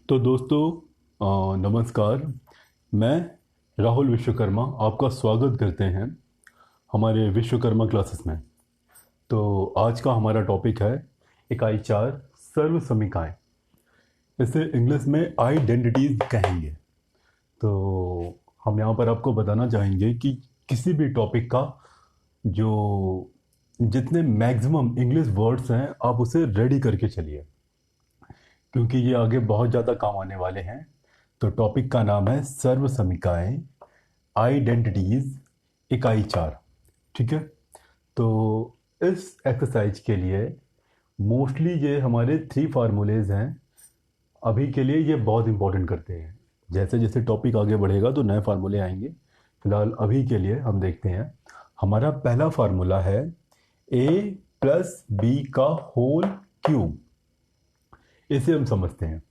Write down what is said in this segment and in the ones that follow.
तो दोस्तों नमस्कार। मैं राहुल विश्वकर्मा आपका स्वागत करते हैं हमारे विश्वकर्मा क्लासेस में। तो आज का हमारा टॉपिक है इकाई 4 सर्व समीकाएँ। इसे इंग्लिश में आइडेंटिटीज कहेंगे। तो हम यहाँ पर आपको बताना चाहेंगे कि किसी भी टॉपिक का जो जितने मैक्सिमम इंग्लिश वर्ड्स हैं आप उसे रेडी करके चलिए, क्योंकि ये आगे बहुत ज़्यादा काम आने वाले हैं। तो टॉपिक का नाम है सर्व समीकाएँ आइडेंटिटीज इकाई 4। ठीक है। तो इस एक्सरसाइज के लिए मोस्टली ये हमारे 3 फार्मूलेज हैं। अभी के लिए ये बहुत इंपॉर्टेंट करते हैं। जैसे जैसे टॉपिक आगे बढ़ेगा तो नए फार्मूले आएंगे। फिलहाल अभी के लिए हम देखते हैं। हमारा पहला फार्मूला है a प्लस बी का होल क्यूब। इसे हम समझते हैं।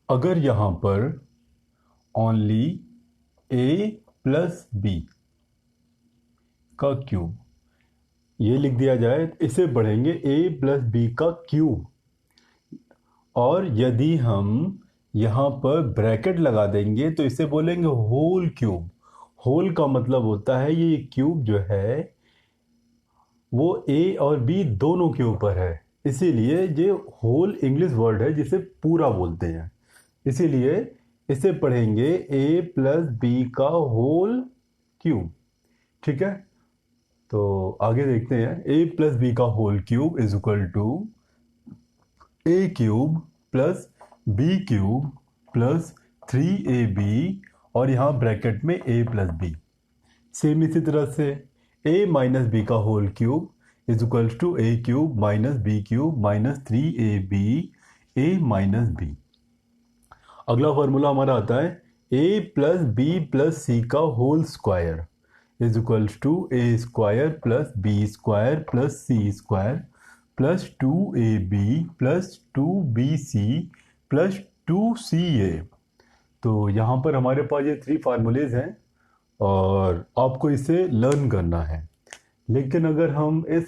अगर यहाँ पर ओनली a प्लस बी का क्यूब ये लिख दिया जाए, इसे बढ़ेंगे a प्लस बी का क्यूब। और यदि हम यहाँ पर ब्रैकेट लगा देंगे तो इसे बोलेंगे होल क्यूब। होल का मतलब होता है ये क्यूब जो है वो a और b दोनों के ऊपर है, इसीलिए ये होल इंग्लिश वर्ड है जिसे पूरा बोलते हैं। इसीलिए इसे पढ़ेंगे a प्लस बी का होल क्यूब। ठीक है। तो आगे देखते हैं। a प्लस बी का whole cube is equal to a cube plus B cube plus 3ab और यहाँ ब्रैकेट में a प्लस बी। सेम इसी तरह से a माइनस बी का whole cube is equal to a cube minus b cube minus 3ab a minus b. अगला formula हमारा आता है a plus b plus c का whole square is equal to a square plus b square plus c square plus 2ab plus 2bc plus 2ca। तो यहाँ पर हमारे पास ये 3 फार्मूलेज हैं और आपको इसे लर्न करना है। लेकिन अगर हम इस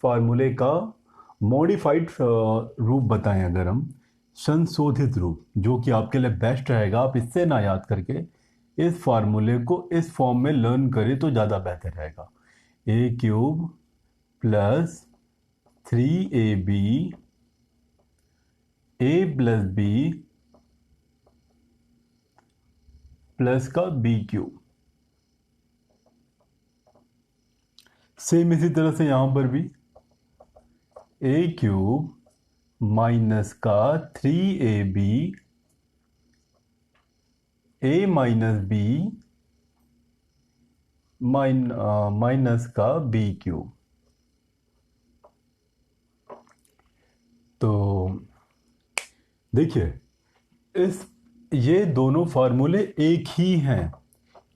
फार्मूले का मॉडिफाइड रूप बताएं, अगर हम संशोधित रूप, जो कि आपके लिए बेस्ट रहेगा, आप इससे ना याद करके इस फार्मूले को इस फॉर्म में लर्न करें तो ज़्यादा बेहतर रहेगा। a cube plus 3ab a plus b plus का b क्यूब। सेम इसी तरह से यहां पर भी a क्यूब माइनस का 3ab a minus b minus का b क्यूब। तो देखिए ये दोनों फार्मूले एक ही हैं।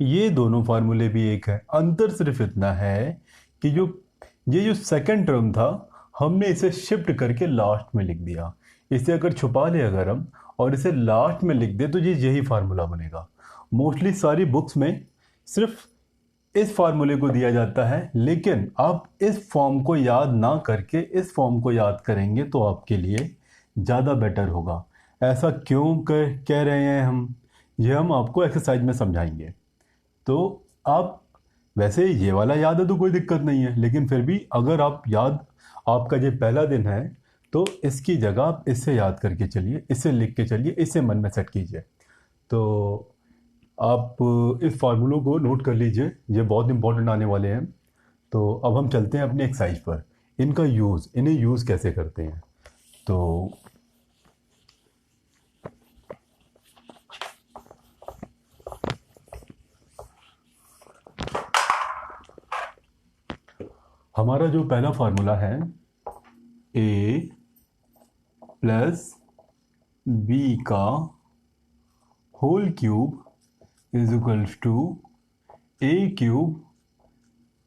ये दोनों फार्मूले भी एक है। अंतर सिर्फ इतना है कि जो सेकंड टर्म था हमने इसे शिफ्ट करके लास्ट में लिख दिया। इसे अगर छुपा ले अगर हम और इसे लास्ट में लिख दे तो ये यही फार्मूला बनेगा। मोस्टली सारी बुक्स में सिर्फ इस फार्मूले को दिया जाता है, लेकिन आप इस फॉर्म को याद ना करके इस फॉर्म को याद करेंगे तो आपके लिए ज़्यादा बेटर होगा। ऐसा क्यों कह रहे हैं हम, ये हम आपको एक्सरसाइज में समझाएंगे। तो आप वैसे ये वाला याद है तो कोई दिक्कत नहीं है, लेकिन फिर भी अगर आपका ये पहला दिन है तो इसकी जगह आप इससे याद करके चलिए, इससे लिख के चलिए, इसे मन में सेट कीजिए। तो आप इस फार्मूलों को नोट कर लीजिए, ये बहुत इंपॉर्टेंट आने वाले हैं। तो अब हम चलते हैं अपने एक्सरसाइज पर। इन्हें यूज़ कैसे करते हैं। तो हमारा जो पहला फार्मूला है a प्लस बी का whole cube is equal to a cube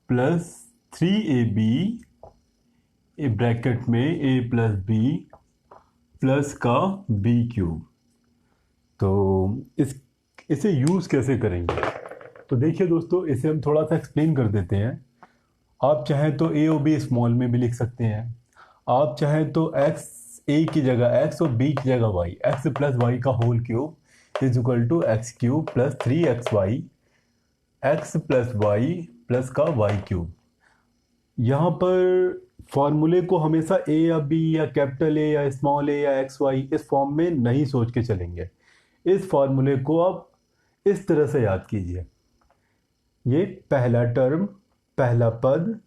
plus 3ab bracket में a प्लस बी प्लस का b क्यूब। तो इसे यूज़ कैसे करेंगे। तो देखिए दोस्तों, इसे हम थोड़ा सा एक्सप्लेन कर देते हैं। आप चाहें तो ए और बी स्मॉल में भी लिख सकते हैं। आप चाहें तो एक्स ए की जगह एक्स और बी की जगह वाई, एक्स प्लस वाई का whole cube is equal to x cube plus 3xy, x plus y plus का वाई क्यूब। यहाँ पर फॉर्मूले को हमेशा ए या बी या कैपिटल ए या स्मॉल ए या एक्स वाई इस फॉर्म में नहीं सोच के चलेंगे। इस फॉर्मूले को आप इस तरह से याद कीजिए, ये पहला टर्म, पहला पद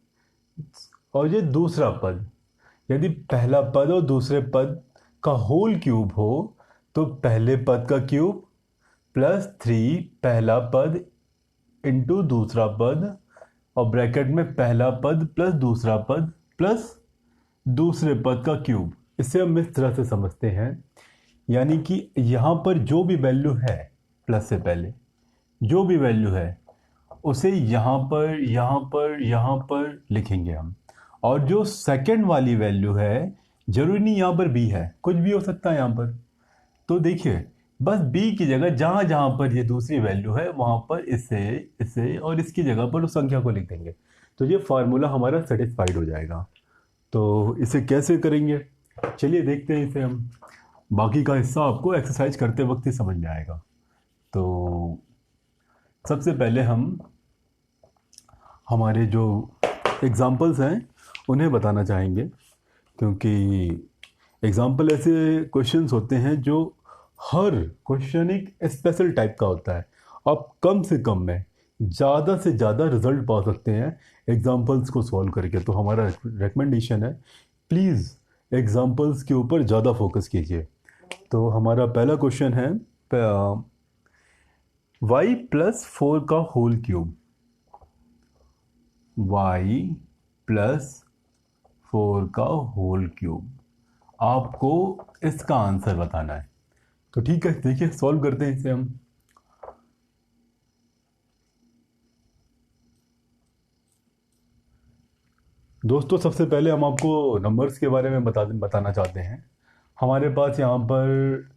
और ये दूसरा पद। यदि पहला पद और दूसरे पद का होल क्यूब हो तो पहले पद का क्यूब प्लस 3 पहला पद इंटू दूसरा पद और ब्रैकेट में पहला पद प्लस दूसरा पद प्लस दूसरे पद का क्यूब। इसे हम इस तरह से समझते हैं, यानी कि यहाँ पर जो भी वैल्यू है प्लस से पहले जो भी वैल्यू है उसे यहाँ पर यहाँ पर यहाँ पर लिखेंगे हम, और जो सेकंड वाली वैल्यू है जरूरी नहीं यहाँ पर बी है, कुछ भी हो सकता है यहाँ पर। तो देखिए बस बी की जगह जहाँ जहाँ पर ये दूसरी वैल्यू है वहाँ पर इसे और इसकी जगह पर उस संख्या को लिख देंगे, तो ये फार्मूला हमारा सेटिस्फाइड हो जाएगा। तो इसे कैसे करेंगे, चलिए देखते हैं इसे हम। बाकी का हिस्सा आपको एक्सरसाइज करते वक्त ही समझ में आएगा। तो सबसे पहले हम हमारे जो एग्जाम्पल्स हैं उन्हें बताना चाहेंगे, क्योंकि एग्जाम्पल ऐसे क्वेश्चंस होते हैं जो हर क्वेश्चन एक स्पेशल टाइप का होता है। आप कम से कम में ज़्यादा से ज़्यादा रिजल्ट पा सकते हैं एग्जाम्पल्स को सॉल्व करके। तो हमारा रिकमेंडेशन है, प्लीज़ एग्जाम्पल्स के ऊपर ज़्यादा फोकस कीजिए। तो हमारा पहला क्वेश्चन है y प्लस 4 का होल क्यूब, y प्लस 4 का होल क्यूब, आपको इसका आंसर बताना है। तो ठीक है, देखिए सॉल्व करते हैं इसे हम। दोस्तों सबसे पहले हम आपको नंबर्स के बारे में बताना चाहते हैं। हमारे पास यहाँ पर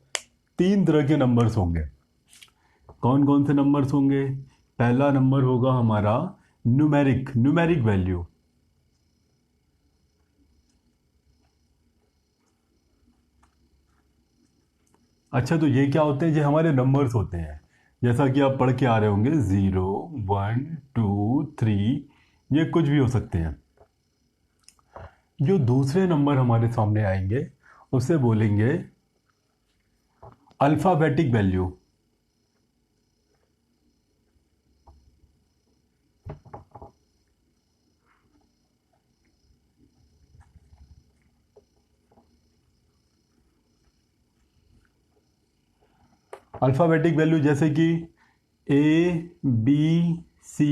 3 तरह के नंबर्स होंगे। कौन कौन से नंबर्स होंगे? पहला नंबर होगा हमारा न्यूमेरिक वैल्यू। अच्छा, तो ये क्या होते हैं? ये हमारे नंबर्स होते हैं, जैसा कि आप पढ़ के आ रहे होंगे, 0 1 2 3, ये कुछ भी हो सकते हैं। जो दूसरे नंबर हमारे सामने आएंगे उसे बोलेंगे अल्फ़ाबेटिक वैल्यू। अल्फ़ाबेटिक वैल्यू जैसे कि ABC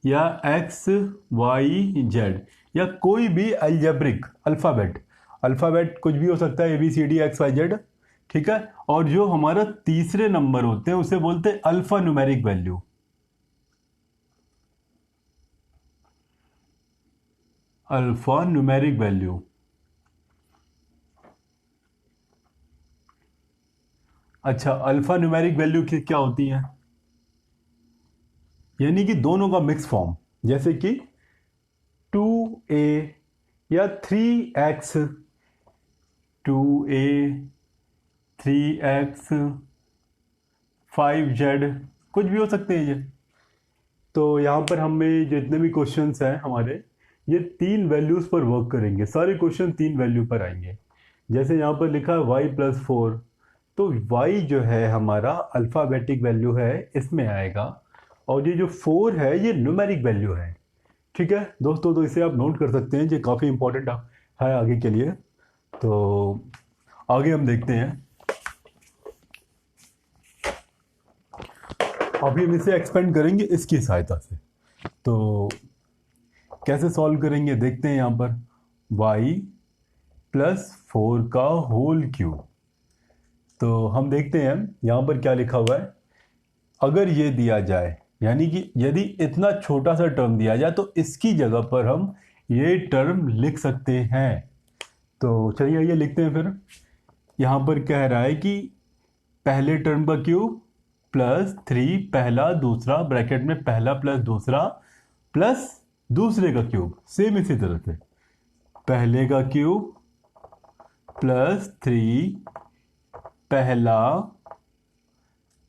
या XYZ या कोई भी अलजेब्रिक अल्फ़ाबेट कुछ भी हो सकता है, ABCD XYZ, ठीक है। और जो हमारा तीसरे नंबर होते हैं उसे बोलते हैं alpha numeric value. Alpha numeric value. अच्छा, अल्फ़ा न्यूमेरिक वैल्यू क्या होती है? यानी कि दोनों का मिक्स फॉर्म, जैसे कि 2A या 3x, 2A 3x 5z, कुछ भी हो सकते हैं ये। तो यहाँ पर हमें जितने भी क्वेश्चंस हैं हमारे, ये 3 वैल्यूज़ पर वर्क करेंगे। सारे क्वेश्चन 3 वैल्यू पर आएंगे। जैसे यहाँ पर लिखा है y प्लस 4, तो y जो है हमारा अल्फ़ाबेटिक वैल्यू है, इसमें आएगा, और ये जो 4 है ये न्यूमेरिक वैल्यू है। ठीक है दोस्तों, तो इसे आप नोट कर सकते हैं, ये काफ़ी इंपॉर्टेंट है आगे के लिए। तो आगे हम देखते हैं। अभी हम इसे एक्सपेंड करेंगे इसकी सहायता से। तो कैसे सॉल्व करेंगे देखते हैं। यहाँ पर y प्लस 4 का होल क्यूब, तो हम देखते हैं यहाँ पर क्या लिखा हुआ है। अगर ये दिया जाए, यानी कि यदि इतना छोटा सा टर्म दिया जाए, तो इसकी जगह पर हम ये टर्म लिख सकते हैं। तो चलिए ये लिखते हैं फिर। यहाँ पर कह रहा है कि पहले टर्म का क्यूब प्लस 3 पहला दूसरा, ब्रैकेट में पहला प्लस दूसरा प्लस दूसरे का क्यूब, सेम इसी तरह से पहले का क्यूब प्लस 3 पहला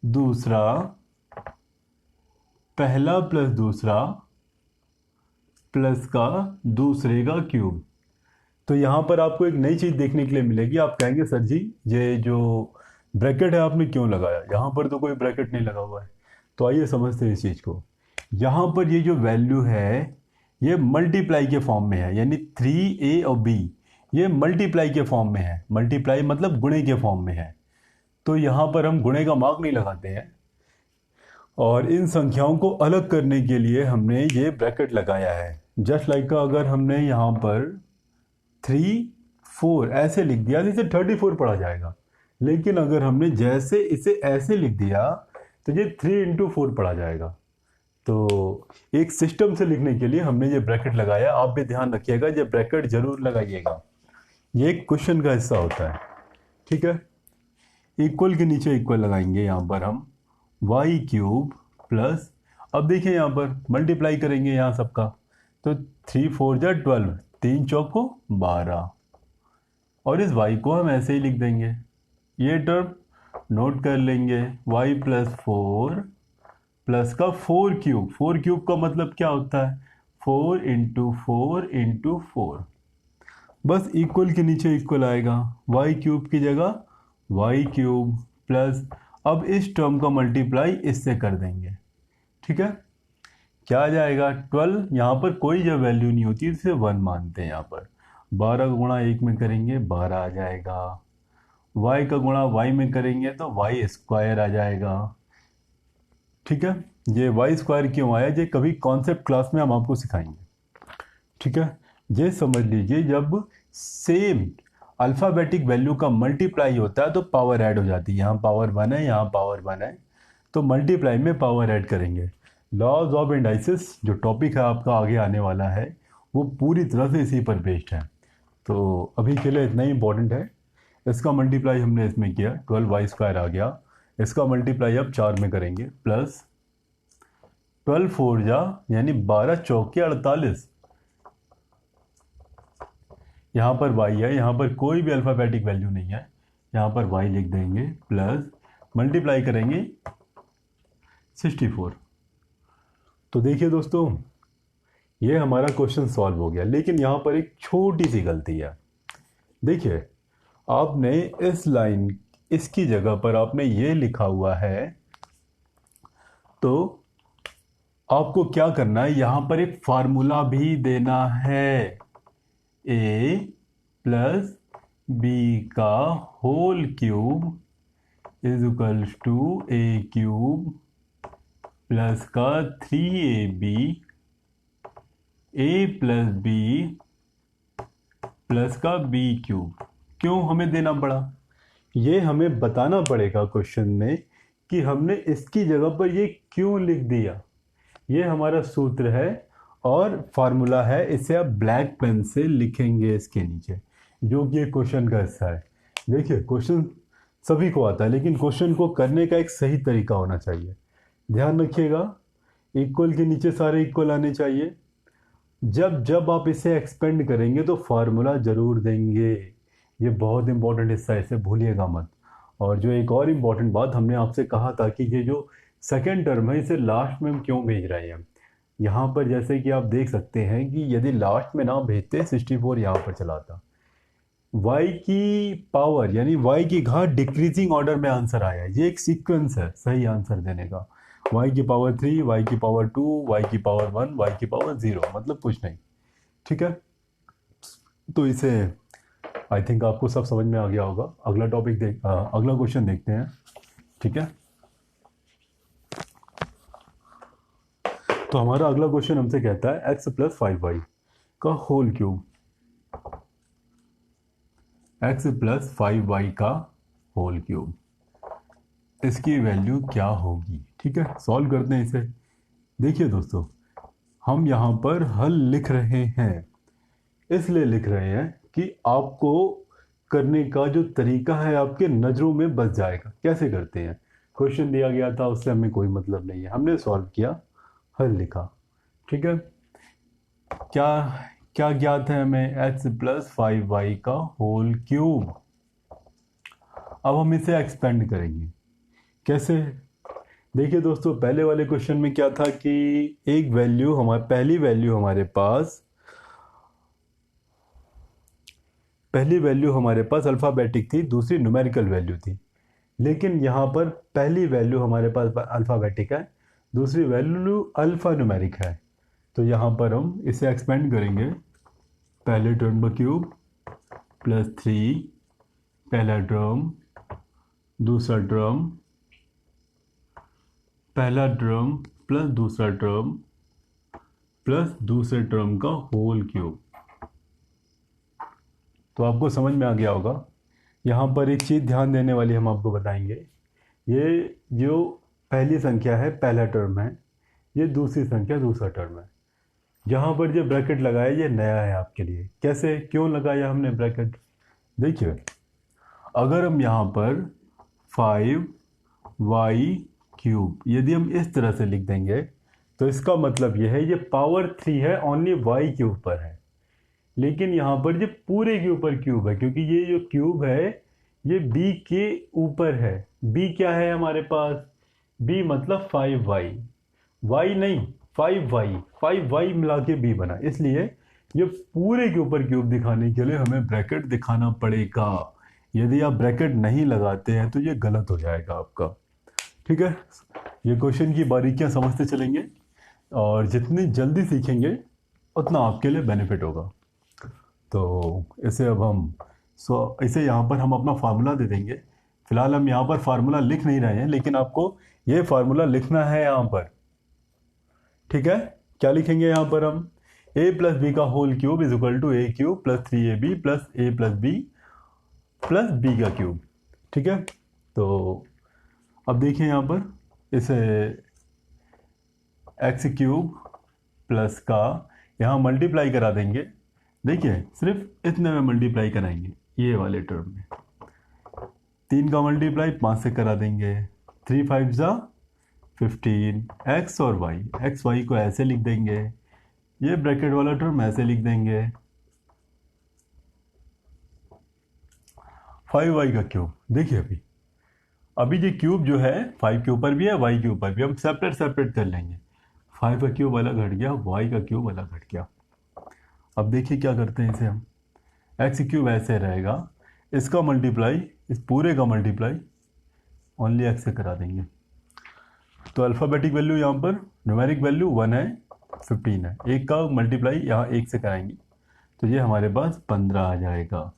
दूसरा, पहला प्लस दूसरा प्लस का दूसरे का क्यूब। तो यहाँ पर आपको एक नई चीज़ देखने के लिए मिलेगी। आप कहेंगे सर जी ये जो ब्रैकेट है आपने क्यों लगाया, यहाँ पर तो कोई ब्रैकेट नहीं लगा हुआ है। तो आइए समझते हैं इस चीज़ को। यहाँ पर ये जो वैल्यू है ये मल्टीप्लाई के फॉर्म में है, यानी 3a और b ये मल्टीप्लाई के फॉर्म में है। मल्टीप्लाई मतलब गुणे के फॉर्म में है। तो यहाँ पर हम गुणे का मार्क नहीं लगाते हैं, और इन संख्याओं को अलग करने के लिए हमने ये ब्रैकेट लगाया है। जस्ट लाइक का अगर हमने यहाँ पर 3 4 ऐसे लिख दिया तो इसे 34 पढ़ा जाएगा, लेकिन अगर हमने जैसे इसे ऐसे लिख दिया तो ये 3 इंटू 4 पढ़ा जाएगा। तो एक सिस्टम से लिखने के लिए हमने ये ब्रैकेट लगाया। आप भी ध्यान रखिएगा, ये ब्रैकेट जरूर लगाइएगा, ये एक क्वेश्चन का हिस्सा होता है। ठीक है, इक्वल के नीचे इक्वल लगाएंगे यहाँ पर हम वाई क्यूब प्लस, अब देखिए यहाँ पर मल्टीप्लाई करेंगे यहाँ सबका, तो 3 4 जा 12, 3 चौको 12, और इस y को हम ऐसे ही लिख देंगे। ये टर्म नोट कर लेंगे, y प्लस 4 प्लस का 4 क्यूब। 4 क्यूब का मतलब क्या होता है, 4 इंटू 4 इंटू 4। बस इक्वल के नीचे इक्वल आएगा, y क्यूब की जगह y क्यूब प्लस, अब इस टर्म का मल्टीप्लाई इससे कर देंगे। ठीक है, क्या आ जाएगा 12, यहाँ पर कोई जब वैल्यू नहीं होती इसे 1 मानते हैं। यहाँ पर 12 का गुणा 1 में करेंगे 12 आ जाएगा, y का गुणा y में करेंगे तो y स्क्वायर आ जाएगा। ठीक है, ये y स्क्वायर क्यों आया ये कभी कॉन्सेप्ट क्लास में हम आपको सिखाएंगे। ठीक है, ये समझ लीजिए जब सेम अल्फ़ाबेटिक वैल्यू का मल्टीप्लाई होता है तो पावर ऐड हो जाती है। यहाँ पावर 1 है, यहाँ पावर 1 है, तो मल्टीप्लाई में पावर ऐड करेंगे। लॉज ऑफ इंडाइसिस जो टॉपिक है आपका आगे आने वाला है वो पूरी तरह से इसी पर बेस्ड है। तो अभी के लिए इतना ही इंपॉर्टेंट है। इसका मल्टीप्लाई हमने इसमें किया, 12y स्क्वायर आ गया। इसका मल्टीप्लाई अब 4 में करेंगे, प्लस 12 4 जा यानी 12 चौके 48। यहाँ पर y है, यहाँ पर कोई भी अल्फ़ाबेटिक वैल्यू नहीं है, यहाँ पर y लिख देंगे, प्लस मल्टीप्लाई करेंगे 64। तो देखिए दोस्तों ये हमारा क्वेश्चन सॉल्व हो गया, लेकिन यहाँ पर एक छोटी सी गलती है। देखिए आपने इस लाइन, इसकी जगह पर आपने ये लिखा हुआ है, तो आपको क्या करना है, यहाँ पर एक फार्मूला भी देना है, a प्लस बी का whole cube is equals to a cube plus का 3ab a plus b plus का b क्यूब। क्यों हमें देना पड़ा, ये हमें बताना पड़ेगा क्वेश्चन में कि हमने इसकी जगह पर ये क्यों लिख दिया। ये हमारा सूत्र है और फार्मूला है, इसे आप ब्लैक पेन से लिखेंगे इसके नीचे, जो कि एक क्वेश्चन का हिस्सा है। देखिए क्वेश्चन सभी को आता है, लेकिन क्वेश्चन को करने का एक सही तरीका होना चाहिए। ध्यान रखिएगा, इक्वल के नीचे सारे इक्वल आने चाहिए। जब जब आप इसे एक्सपेंड करेंगे तो फार्मूला ज़रूर देंगे, ये बहुत इंपॉर्टेंट हिस्सा है, इसे भूलिएगा मत। और जो एक और इम्पॉर्टेंट बात हमने आपसे कहा था कि ये जो सेकेंड टर्म है इसे लास्ट में हम क्यों भेज रहे हैं। यहाँ पर जैसे कि आप देख सकते हैं कि यदि लास्ट में ना भेजते 64 यहाँ पर चला था, y की पावर यानी y की घात डिक्रीजिंग ऑर्डर में आंसर आया। ये एक सीक्वेंस है सही आंसर देने का, y की पावर 3, y की पावर 2, y की पावर 1, y की पावर 0, मतलब कुछ नहीं। ठीक है, तो इसे आई थिंक आपको सब समझ में आ गया होगा। अगला टॉपिक अगला क्वेश्चन देखते हैं। ठीक है, तो हमारा अगला क्वेश्चन हमसे कहता है x प्लस 5y का whole cube, x plus 5y का होल क्यूब, इसकी वैल्यू क्या होगी। ठीक है, सॉल्व करते हैं इसे। देखिए दोस्तों हम यहाँ पर हल लिख रहे हैं, इसलिए लिख रहे हैं कि आपको करने का जो तरीका है आपके नज़रों में बस जाएगा। कैसे करते हैं, क्वेश्चन दिया गया था उससे हमें कोई मतलब नहीं है, हमने सॉल्व किया, हल लिखा। ठीक है, क्या क्या ज्ञात है हमें? एक्स प्लस 5y का होल क्यूब। अब हम इसे एक्सपेंड करेंगे। कैसे? देखिए दोस्तों, पहले वाले क्वेश्चन में क्या था कि एक वैल्यू पहली वैल्यू हमारे पास अल्फ़ाबेटिक थी, दूसरी न्यूमेरिकल वैल्यू थी। लेकिन यहाँ पर पहली वैल्यू हमारे पास अल्फ़ाबेटिक है, दूसरी वैल्यू अल्फ़ा न्यूमेरिक है। तो यहाँ पर हम इसे एक्सपेंड करेंगे। पहले टर्म का क्यूब प्लस 3, पहला टर्म, दूसरा टर्म, पहला टर्म प्लस दूसरा टर्म प्लस दूसरे टर्म का होल क्यूब। तो आपको समझ में आ गया होगा। यहाँ पर एक चीज़ ध्यान देने वाली हम आपको बताएंगे। ये जो पहली संख्या है पहला टर्म है, ये दूसरी संख्या दूसरा टर्म है। जहाँ पर जो ब्रैकेट लगाया ये नया है आपके लिए। कैसे, क्यों लगाया हमने ब्रैकेट? देखिए, अगर हम यहाँ पर 5y क्यूब यदि हम इस तरह से लिख देंगे तो इसका मतलब यह है ये पावर 3 है, ओनली y के ऊपर है। लेकिन यहाँ पर ये पूरे के ऊपर क्यूब है, क्योंकि ये जो क्यूब है ये b के ऊपर है। b क्या है हमारे पास? b मतलब 5y, y नहीं 5y मिला के b बना। इसलिए ये पूरे के ऊपर क्यूब दिखाने के लिए हमें ब्रैकेट दिखाना पड़ेगा। यदि आप ब्रैकेट नहीं लगाते हैं तो ये गलत हो जाएगा आपका। ठीक है, ये क्वेश्चन की बारीकियां समझते चलेंगे और जितनी जल्दी सीखेंगे उतना आपके लिए बेनिफिट होगा। तो इसे अब हम इसे यहाँ पर हम अपना फार्मूला दे देंगे। फिलहाल हम यहाँ पर फार्मूला लिख नहीं रहे हैं, लेकिन आपको ये फार्मूला लिखना है यहाँ पर। ठीक है, क्या लिखेंगे यहाँ पर हम? a प्लस बी का whole cube is equal to a cube plus 3ab plus a plus b plus B का क्यूब। ठीक है, तो अब देखिए यहाँ पर इसे एक्स क्यूब प्लस का यहाँ मल्टीप्लाई करा देंगे। देखिए, सिर्फ इतने में मल्टीप्लाई कराएंगे, ये वाले टर्म में 3 का मल्टीप्लाई 5 से करा देंगे। 3 5 जा 15, एक्स और वाई, एक्स वाई को ऐसे लिख देंगे, ये ब्रैकेट वाला टर्म ऐसे लिख देंगे। 5y का क्यूब। देखिए अभी ये क्यूब जो है 5 के ऊपर भी है, y के ऊपर भी, हम सेपरेट कर लेंगे। 5 का क्यूब अलग हट गया, y का क्यूब अलग हट गया। अब देखिए क्या करते हैं इसे हम। एक्स क्यूब ऐसे रहेगा, इसका मल्टीप्लाई, इस पूरे का मल्टीप्लाई ओनली एक्स से करा देंगे। तो अल्फ़ाबेटिक वैल्यू यहाँ पर, न्यूमेरिक वैल्यू 1 है, 15 है, एक का मल्टीप्लाई यहाँ 1 से कराएंगे तो ये हमारे पास 15 आ जाएगा।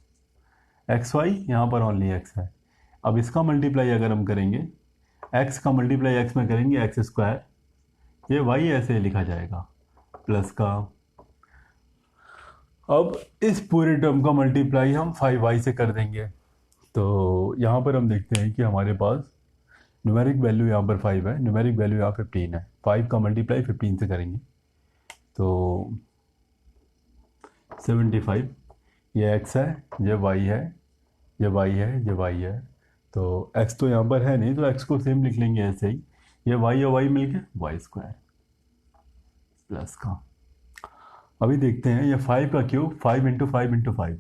एक्स वाई यहाँ पर ओनली एक्स है। अब इसका मल्टीप्लाई अगर हम करेंगे, एक्स का मल्टीप्लाई एक्स में करेंगे एक्स स्क्वायर, ये वाई ऐसे लिखा जाएगा प्लस का। अब इस पूरे टर्म का मल्टीप्लाई हम 5y से कर देंगे। तो यहाँ पर हम देखते हैं कि हमारे पास न्यूमेरिक वैल्यू यहाँ पर 5 है, न्यूमेरिक वैल्यू यहाँ 15 है। 5 का मल्टीप्लाई 15 से करेंगे तो 75, ये x है, ये y है, ये y है, ये y है। तो x तो यहाँ पर है नहीं, तो x को सेम लिख लेंगे ऐसे ही, ये y और y मिलके वाई स्क्वायर प्लस का। अभी देखते हैं, ये 5 का क्यूब 5 इंटू 5 इंटू 5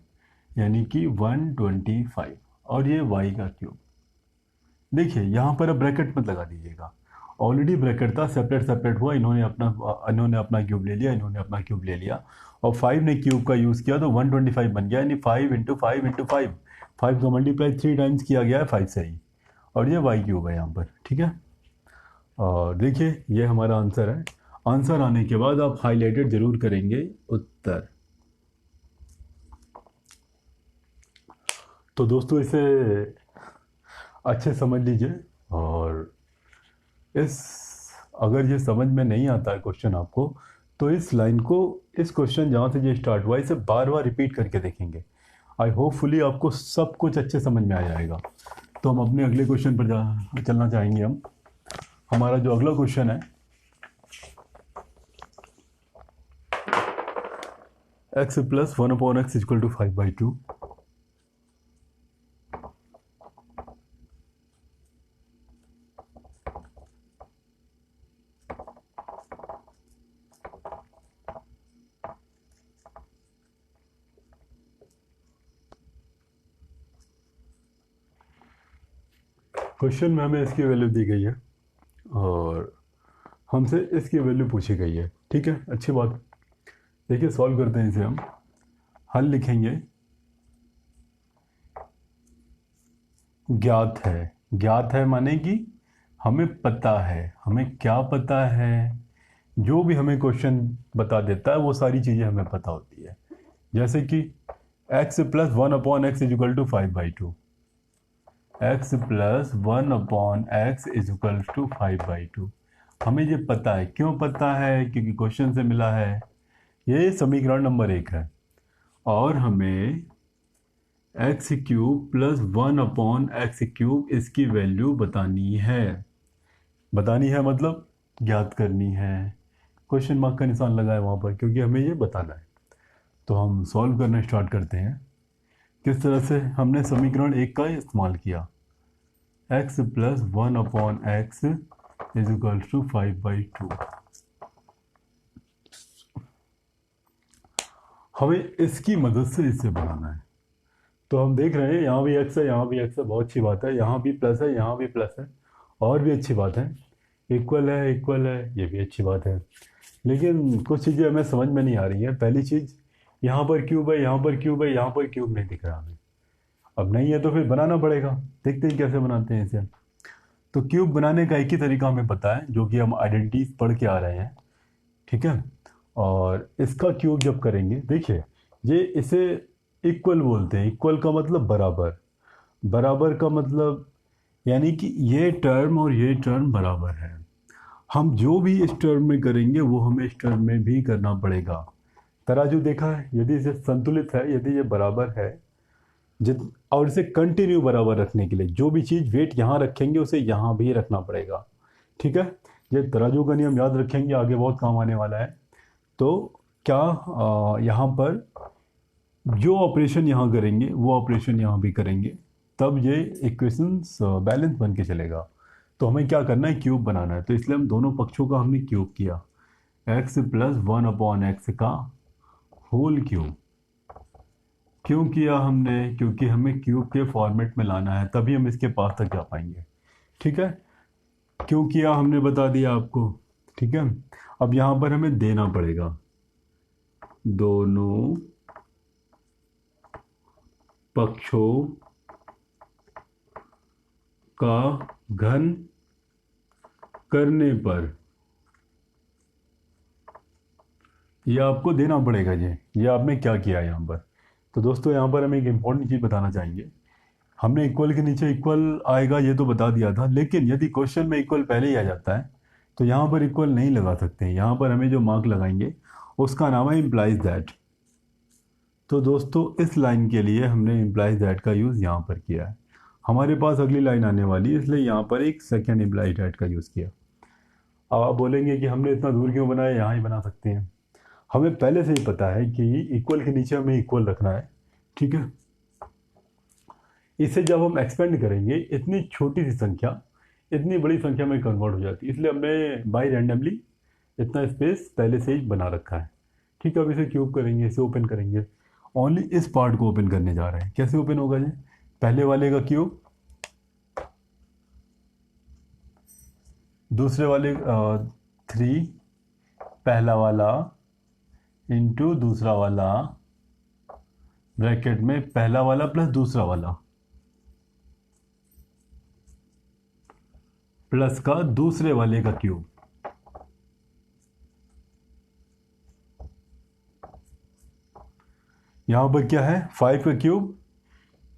यानी कि 125, और ये y का क्यूब। देखिए यहाँ पर अब ब्रैकेट मत लगा दीजिएगा, ऑलरेडी ब्रैकेट था, सेपरेट हुआ, इन्होंने अपना क्यूब ले लिया, इन्होंने अपना क्यूब ले लिया, और 5 ने क्यूब का यूज़ किया तो 125 बन गया, यानी 5 इंटू 5 इंटू 5, 5 का मल्टीप्लाई 3 टाइम्स किया गया है 5 से ही, और ये वाई क्यूब है यहाँ पर। ठीक है, और देखिए ये हमारा आंसर है। आंसर आने के बाद आप हाईलाइटेड जरूर करेंगे उत्तर। तो दोस्तों इसे अच्छे समझ लीजिए, और अगर ये समझ में नहीं आता है क्वेश्चन आपको, तो इस लाइन को, इस क्वेश्चन जहाँ से ये स्टार्ट हुआ, इसे बार बार रिपीट करके देखेंगे। आई होपफुली आपको सब कुछ अच्छे समझ में आ जाएगा। तो हम अपने अगले क्वेश्चन पर चलना चाहेंगे। हमारा जो अगला क्वेश्चन है, x plus 1/x equal to 5/2। Question में हमें इसकी वैल्यू दी गई है और हमसे इसकी वैल्यू पूछी गई है। ठीक है, अच्छी बात। देखिए सॉल्व करते हैं इसे हम। हल लिखेंगे ज्ञात है माने कि हमें पता है। हमें क्या पता है? जो भी हमें क्वेश्चन बता देता है वो सारी चीज़ें हमें पता होती है। जैसे कि x plus 1/x is equal to 5/2। x plus 1/x is equal to 5/2। हमें ये पता है। क्यों पता है? क्योंकि क्वेश्चन से मिला है। ये समीकरण नंबर 1 है। और हमें एक्स क्यूब प्लस 1/x³ इसकी वैल्यू बतानी है। बतानी है मतलब ज्ञात करनी है। क्वेश्चन मार्क का निशान लगा है वहाँ पर, क्योंकि हमें ये बताना है। तो हम सॉल्व करना स्टार्ट करते हैं। किस तरह से हमने समीकरण 1 का इस्तेमाल किया। x plus 1/x is equal to 5/2। हमें इसकी मदद से इसे बनाना है। तो हम देख रहे हैं यहाँ भी x है, यहाँ भी x है। बहुत अच्छी बात है। यहाँ भी प्लस है, यहाँ भी प्लस है। और भी अच्छी बात है। इक्वल है, ये भी अच्छी बात है। लेकिन कुछ चीज़ें हमें समझ में नहीं आ रही है। पहली चीज़, यहाँ पर क्यूब है, यहाँ पर क्यूब है, यहाँ पर क्यूब नहीं दिख रहा हमें। अब नहीं है तो फिर बनाना पड़ेगा। देखते हैं कैसे बनाते हैं इसे। तो क्यूब बनाने का एक ही तरीका हमें पता है, जो कि हम आइडेंटिटीज पढ़ के आ रहे हैं। ठीक है। और इसका क्यूब जब करेंगे, देखिए ये इसे इक्वल बोलते हैं। इक्वल का मतलब बराबर। बराबर का मतलब यानी कि ये टर्म और ये टर्म बराबर है। हम जो भी इस टर्म में करेंगे वो हमें इस टर्म में भी करना पड़ेगा। तराजू देखा है, यदि इसे संतुलित है, यदि ये बराबर है, जित और इसे कंटिन्यू बराबर रखने के लिए जो भी चीज़ वेट यहाँ रखेंगे उसे यहाँ भी रखना पड़ेगा। ठीक है। ये तराजू का नियम याद रखेंगे, आगे बहुत काम आने वाला है। तो क्या यहाँ पर जो ऑपरेशन यहाँ करेंगे वो ऑपरेशन यहाँ भी करेंगे, तब ये इक्वेशंस बैलेंस बन के चलेगा। तो हमें क्या करना है? क्यूब बनाना है। तो इसलिए हम दोनों पक्षों का हमने क्यूब किया। x प्लस 1/x का होल क्यूब। क्यों किया हमने? क्योंकि हमें क्यूब के फॉर्मेट में लाना है, तभी हम इसके पास तक जा पाएंगे। ठीक है। क्यों किया हमने बता दिया आपको। ठीक है। अब यहाँ पर हमें देना पड़ेगा दोनों पक्षों का घन करने पर यह आपको देना पड़ेगा। ये आपने क्या किया यहाँ पर। तो दोस्तों यहाँ पर हम एक इम्पोर्टेंट चीज़ बताना चाहेंगे। हमने इक्वल के नीचे इक्वल आएगा ये तो बता दिया था, लेकिन यदि क्वेश्चन में इक्वल पहले ही आ जाता है तो यहाँ पर इक्वल नहीं लगा सकते हैं। यहाँ पर हमें जो मार्क लगाएंगे उसका नाम है इम्प्लाइज दैट। तो दोस्तों इस लाइन के लिए हमने इम्प्लाइज दैट का यूज़ यहाँ पर किया है। हमारे पास अगली लाइन आने वाली है, इसलिए यहाँ पर एक सेकेंड इम्प्लाइज दैट का यूज़ किया। अब आप बोलेंगे कि हमने इतना दूर क्यों बनाया, यहाँ ही बना सकते हैं। हमें पहले से ही पता है कि इक्वल के नीचे हमें इक्वल रखना है। ठीक है। इसे जब हम एक्सपेंड करेंगे, इतनी छोटी सी संख्या इतनी बड़ी संख्या में कन्वर्ट हो जाती है, इसलिए हमने बाय रैंडमली इतना स्पेस पहले से ही बना रखा है। ठीक है। अब इसे क्यूब करेंगे, इसे ओपन करेंगे। ओनली इस पार्ट को ओपन करने जा रहे हैं। कैसे ओपन होगा जी? पहले वाले का क्यूब, दूसरे वाले 3, पहला वाला इंटू दूसरा वाला, ब्रैकेट में पहला वाला प्लस दूसरा वाला, प्लस का दूसरे वाले का क्यूब। यहां पर क्या है? 5 का क्यूब,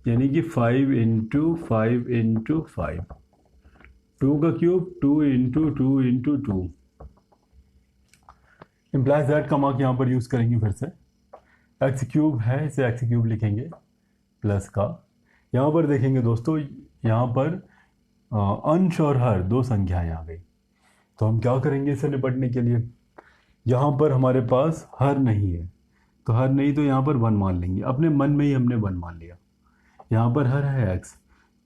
यानी कि 5 इंटू 5 इंटू 5। 2 का cube 2 into 2 into 2। Implies that का मार्क यहाँ पर यूज़ करेंगे फिर से। एक्स क्यूब है, इसे एक्स क्यूब लिखेंगे प्लस का। यहाँ पर देखेंगे दोस्तों, यहाँ पर अंश और हर दो संख्याएं आ गई। तो हम क्या करेंगे इसे निपटने के लिए? यहाँ पर हमारे पास हर नहीं है, तो हर नहीं तो यहाँ पर 1 मान लेंगे। अपने मन में ही हमने 1 मान लिया। यहाँ पर हर है x,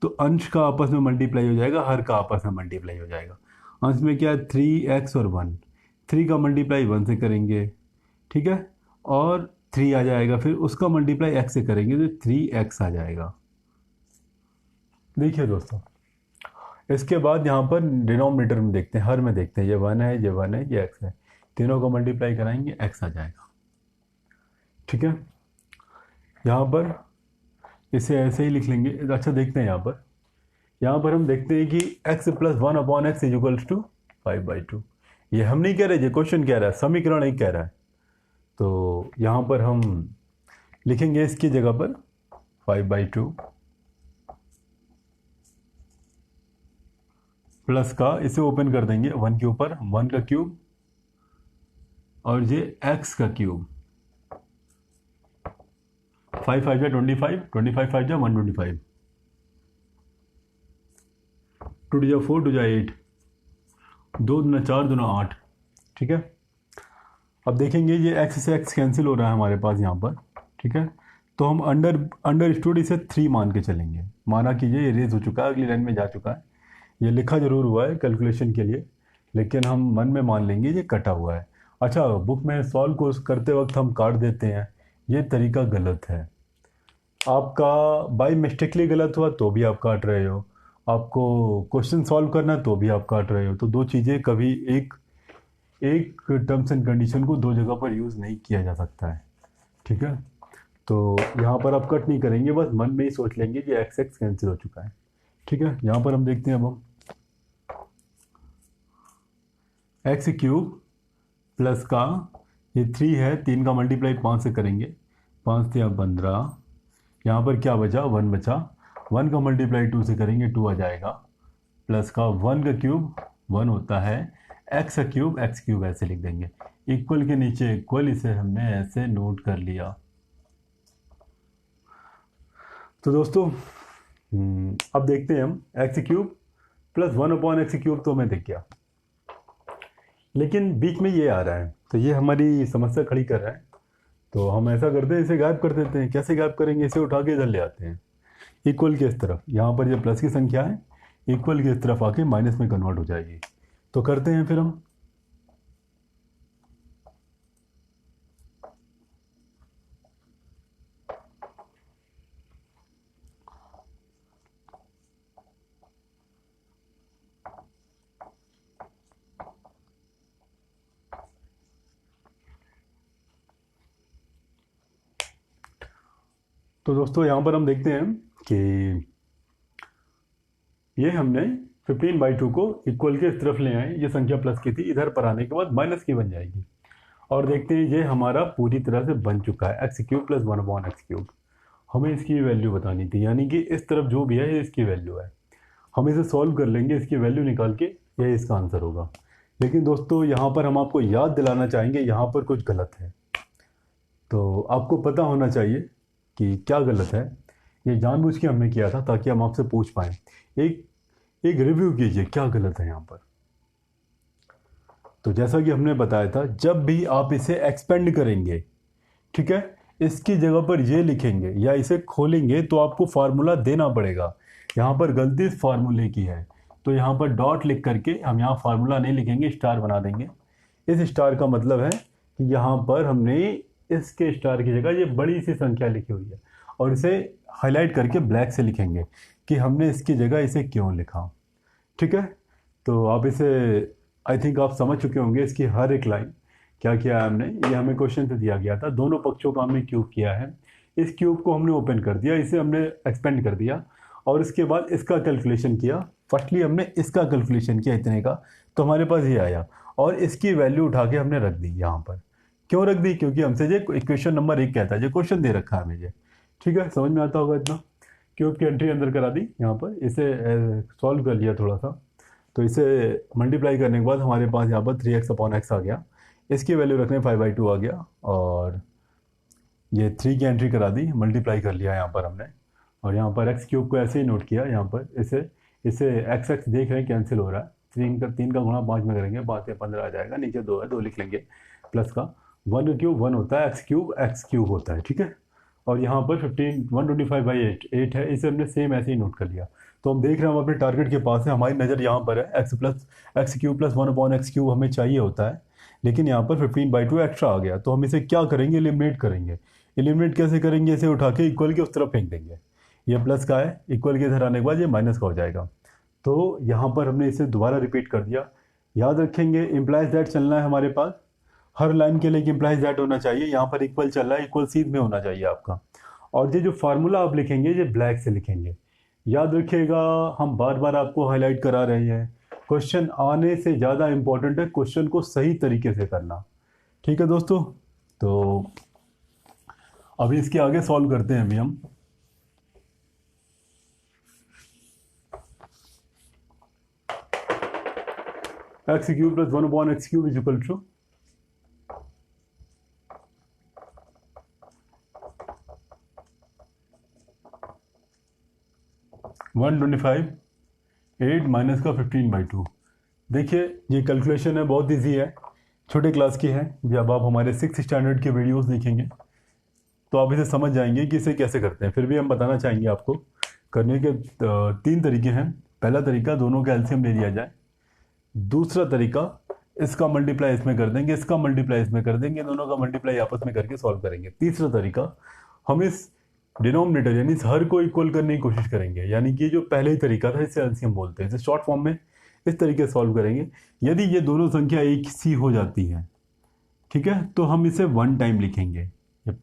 तो अंश का आपस में मल्टीप्लाई हो जाएगा, हर का आपस में मल्टीप्लाई हो जाएगा। अंश में क्या है? 3x और 1। 3 का मल्टीप्लाई 1 से करेंगे, ठीक है, और 3 आ जाएगा। फिर उसका मल्टीप्लाई x से करेंगे तो 3x आ जाएगा। देखिए दोस्तों, इसके बाद यहाँ पर डिनोमिनेटर में देखते हैं, हर में देखते हैं, ये 1 है, ये 1 है, ये x है, तीनों को मल्टीप्लाई कराएंगे x आ जाएगा। ठीक है, यहाँ पर इसे ऐसे ही लिख लेंगे। अच्छा देखते हैं यहाँ पर हम देखते हैं कि x plus 1/x is equals to 5/2। ये हम नहीं कह रहे, ये क्वेश्चन कह रहा है, समीकरण नहीं कह रहा है। तो यहाँ पर हम लिखेंगे इसकी जगह पर 5/2 प्लस का, इसे ओपन कर देंगे 1 के ऊपर 1 का क्यूब और ये x का क्यूब, 5 5 जा 25, 25 5 जा 125, 2 जा 4, 2 जा 8, 2 दूना 4, 2 8। ठीक है, अब देखेंगे ये x से x कैंसिल हो रहा है हमारे पास यहाँ पर। ठीक है, तो हम अंडर स्टूड इसे 3 मान के चलेंगे। माना कि ये इरेज हो चुका है, अगली लाइन में जा चुका है। ये लिखा जरूर हुआ है कैलकुलेशन के लिए, लेकिन हम मन में मान लेंगे ये कटा हुआ है। अच्छा, बुक में सॉल्व को करते वक्त हम काट देते हैं, ये तरीका गलत है। आपका बाय मिस्टेकली गलत हुआ तो भी आप काट रहे हो, आपको क्वेश्चन सॉल्व करना है तो भी आप काट रहे हो। तो दो चीज़ें कभी एक टर्म्स एंड कंडीशन को दो जगह पर यूज़ नहीं किया जा सकता है। ठीक है, तो यहाँ पर आप कट नहीं करेंगे, बस मन में ही सोच लेंगे कि एक्स एक्स कैंसिल हो चुका है। ठीक है, यहाँ पर हम देखते हैं, अब हम एक्स क्यूब प्लस का ये 3 है, 3 का मल्टीप्लाई 5 से करेंगे, 5 से 15, यहाँ पर क्या बचा 1 बचा, 1 का मल्टीप्लाई 2 से करेंगे 2 आ जाएगा, प्लस का 1 का क्यूब 1 होता है, एक्स का क्यूब एक्स क्यूब ऐसे लिख देंगे, इक्वल के नीचे इक्वल, इसे हमने ऐसे नोट कर लिया। तो दोस्तों अब देखते हैं हम एक्स क्यूब प्लस 1/एक्स क्यूब तो हमें दिख गया, लेकिन बीच में ये आ रहा है तो ये हमारी समस्या खड़ी कर रहा है। तो हम ऐसा करते हैं, इसे गायब कर देते हैं। कैसे गायब करेंगे, इसे उठा के इधर ले आते हैं इक्वल के इस तरफ। यहाँ पर ये प्लस की संख्या है, इक्वल के इस तरफ आके माइनस में कन्वर्ट हो जाएगी। तो करते हैं फिर हम, तो दोस्तों यहाँ पर हम देखते हैं कि ये हमने 15/2 को इक्वल के इस तरफ ले आए, ये संख्या प्लस की थी, इधर पर आने के बाद माइनस की बन जाएगी। और देखते हैं ये हमारा पूरी तरह से बन चुका है, एक्स क्यूब प्लस 1/एक्स क्यूब। हमें इसकी वैल्यू बतानी थी, यानी कि इस तरफ जो भी है ये इसकी वैल्यू है। हम इसे सॉल्व कर लेंगे, इसकी वैल्यू निकाल के यह इसका आंसर होगा। लेकिन दोस्तों यहाँ पर हम आपको याद दिलाना चाहेंगे, यहाँ पर कुछ गलत है। तो आपको पता होना चाहिए कि क्या गलत है, ये जानबूझ के हमने किया था ताकि हम आपसे पूछ पाएँ। एक रिव्यू कीजिए क्या गलत है यहाँ पर। तो जैसा कि हमने बताया था, जब भी आप इसे एक्सपेंड करेंगे, ठीक है, इसकी जगह पर ये लिखेंगे या इसे खोलेंगे तो आपको फार्मूला देना पड़ेगा। यहाँ पर गलती इस फार्मूले की है, तो यहाँ पर डॉट लिख करके हम यहाँ फार्मूला नहीं लिखेंगे, स्टार बना देंगे। इस स्टार का मतलब है कि यहाँ पर हमने इसके स्टार की जगह ये बड़ी सी संख्या लिखी हुई है, और इसे हाईलाइट करके ब्लैक से लिखेंगे कि हमने इसकी जगह इसे क्यों लिखा। ठीक है, तो आप इसे आई थिंक आप समझ चुके होंगे, इसकी हर एक लाइन क्या किया है हमने। ये हमें क्वेश्चन से दिया गया था, दोनों पक्षों का हमने क्यूब किया है, इस क्यूब को हमने ओपन कर दिया, इसे हमने एक्सपेंड कर दिया, और इसके बाद इसका कैलकुलेशन किया। फर्स्टली हमने इसका कैलकुलेशन किया इतने का, तो हमारे पास ये आया, और इसकी वैल्यू उठा के हमने रख दी यहाँ पर। क्यों रख दी, क्योंकि हमसे ये इक्वेशन नंबर 1 कहता है, ये क्वेश्चन दे रखा है हमें ये। ठीक है, समझ में आता होगा इतना। क्यूब की एंट्री अंदर करा दी, यहाँ पर इसे सॉल्व कर लिया थोड़ा सा, तो इसे मल्टीप्लाई करने के बाद हमारे पास यहाँ पर 3x/x आ गया, इसकी वैल्यू रखने 5/2 आ गया, और ये 3 की एंट्री करा दी, मल्टीप्लाई कर लिया यहाँ पर हमने, और यहाँ पर एक्स क्यूब को ऐसे ही नोट किया। यहाँ पर इसे एक्स एक्स देख रहे हैं कैंसिल हो रहा है, 3 का गुणा 5 में करेंगे, 5 से 15 आ जाएगा, नीचे 2 है 2 लिख लेंगे, प्लस का 1 का क्यूब 1 होता है, एक्स क्यूब होता है। ठीक है, और यहाँ पर 125/8 है, इसे हमने सेम ऐसे ही नोट कर लिया। तो हम देख रहे हैं हम अपने टारगेट के पास है, हमारी नज़र यहाँ पर है, एक्स क्यूब प्लस 1/एक्स क्यूब हमें चाहिए होता है, लेकिन यहाँ पर 15/2 एक्स्ट्रा आ गया। तो हम इसे क्या करेंगे, एलिमिनेट करेंगे। एलिमिनेट कैसे करेंगे, इसे उठा के इक्वल के उस तरफ फेंक देंगे, ये प्लस का है, इक्वल के इधर आने के बाद ये माइनस का हो जाएगा। तो यहाँ पर हमने इसे दोबारा रिपीट कर दिया। याद रखेंगे इम्प्लाइज दैट चलना है हमारे पास, हर लाइन के लिए एक इम्प्लाइज दैट होना चाहिए। यहाँ पर इक्वल चल रहा है, इक्वल सीध में होना चाहिए आपका। और ये जो फार्मूला आप लिखेंगे ये ब्लैक से लिखेंगे। याद रखिएगा, हम बार बार आपको हाईलाइट करा रहे हैं, क्वेश्चन आने से ज़्यादा इम्पोर्टेंट है क्वेश्चन को सही तरीके से करना। ठीक है दोस्तों, तो अभी इसके आगे सॉल्व करते हैं अभी हम। X cube plus 1/x³ is equal to 125 8 minus का 15/2। देखिए ये कैलकुलेशन है, बहुत इजी है, छोटे क्लास की है। जब आप हमारे 6th स्टैंडर्ड के वीडियोस देखेंगे तो आप इसे समझ जाएंगे कि इसे कैसे करते हैं। फिर भी हम बताना चाहेंगे आपको। करने के 3 तरीके हैं। पहला तरीका, दोनों का एलसीएम ले लिया जाए। दूसरा तरीका, इसका मल्टीप्लाई इसमें कर देंगे, इसका मल्टीप्लाई इसमें कर देंगे, दोनों का मल्टीप्लाई आपस में करके सॉल्व करेंगे। तीसरा तरीका, हम इस डिनोमिनेटर यानी इस हर को इक्वल करने की कोशिश करेंगे। यानी कि जो पहले ही तरीका था इसे एलसीएम बोलते हैं। इसे शॉर्ट फॉर्म में इस तरीके से सॉल्व करेंगे। यदि ये दोनों संख्या एक सी हो जाती है, ठीक है, तो हम इसे 1 टाइम लिखेंगे।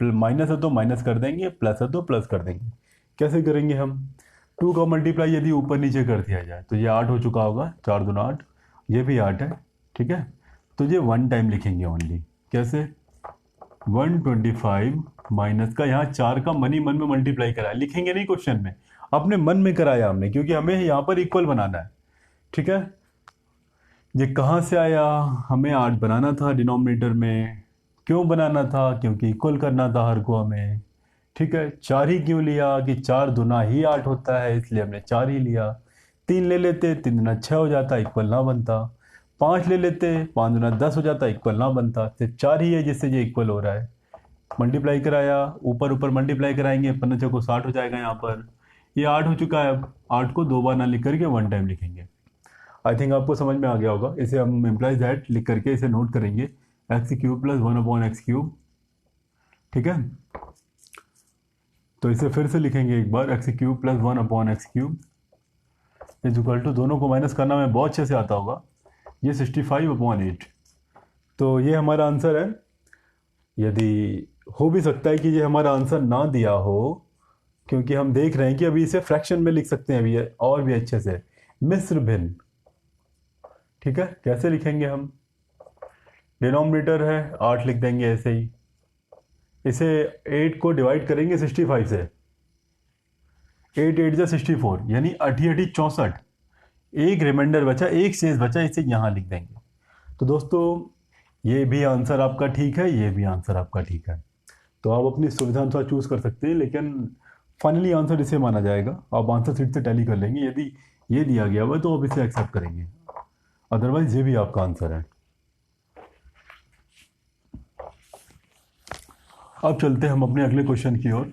माइनस है तो माइनस कर देंगे, प्लस है तो प्लस कर देंगे। कैसे करेंगे हम? 2 का मल्टीप्लाई यदि ऊपर नीचे कर दिया जाए तो ये 8 हो चुका होगा, 4 दूना 8, ये भी 8 है, ठीक है। तो ये 1 टाइम लिखेंगे ओनली। कैसे? 125 माइनस का यहाँ 4 का मन ही मन में मल्टीप्लाई कराया, लिखेंगे नहीं क्वेश्चन में, अपने मन में कराया हमने, क्योंकि हमें यहाँ पर इक्वल बनाना है, ठीक है। ये कहाँ से आया? हमें 8 बनाना था डिनोमिनेटर में। क्यों बनाना था? क्योंकि इक्वल करना था हर को हमें, ठीक है। 4 ही क्यों लिया? कि 4 दूना ही 8 होता है, इसलिए हमने 4 ही लिया। 3 ले लेते, 3 दूना 6 हो जाता, इक्वल ना बनता। 5 ले लेते, 5 दूना 10 हो जाता, इक्वल ना बनता। सिर्फ 4 ही है जिससे ये इक्वल हो रहा है। मल्टीप्लाई कराया, ऊपर ऊपर मल्टीप्लाई कराएंगे, 15 को 60 हो जाएगा। यहाँ पर ये 8 हो चुका है। अब 8 को 2 बार ना लिख करके 1 टाइम लिखेंगे। आई थिंक आपको समझ में आ गया होगा। इसे हम इम्प्लाइज दैट लिख करके इसे नोट करेंगे, x³ प्लस 1/x³, ठीक है। तो इसे फिर से लिखेंगे एक बार, x³ plus 1/x³ is equal to, दोनों को माइनस करना हमें बहुत अच्छे से आता होगा, ये 65/8। तो ये हमारा आंसर है। यदि हो भी सकता है कि ये हमारा आंसर ना दिया हो, क्योंकि हम देख रहे हैं कि अभी इसे फ्रैक्शन में लिख सकते हैं अभी और भी अच्छे से, मिश्र भिन्न, ठीक है। कैसे लिखेंगे हम? डिनोमिनेटर है 8, लिख देंगे ऐसे ही। इसे 8 को डिवाइड करेंगे 65 से, 8 8 जा 64, यानी 8 8 64। एक रिमाइंडर बचा, एक शेष बचा, इसे यहाँ लिख देंगे। तो दोस्तों ये भी आंसर आपका ठीक है, ये भी आंसर आपका ठीक है। तो आप अपनी सुविधा अनुसार चूज कर सकते हैं, लेकिन फाइनली आंसर इसे माना जाएगा। आप आंसर सीट से टैली कर लेंगे। यदि ये दिया गया हुआ तो आप इसे एक्सेप्ट करेंगे, अदरवाइज ये भी आपका आंसर है। अब चलते हैं हम अपने अगले क्वेश्चन की ओर।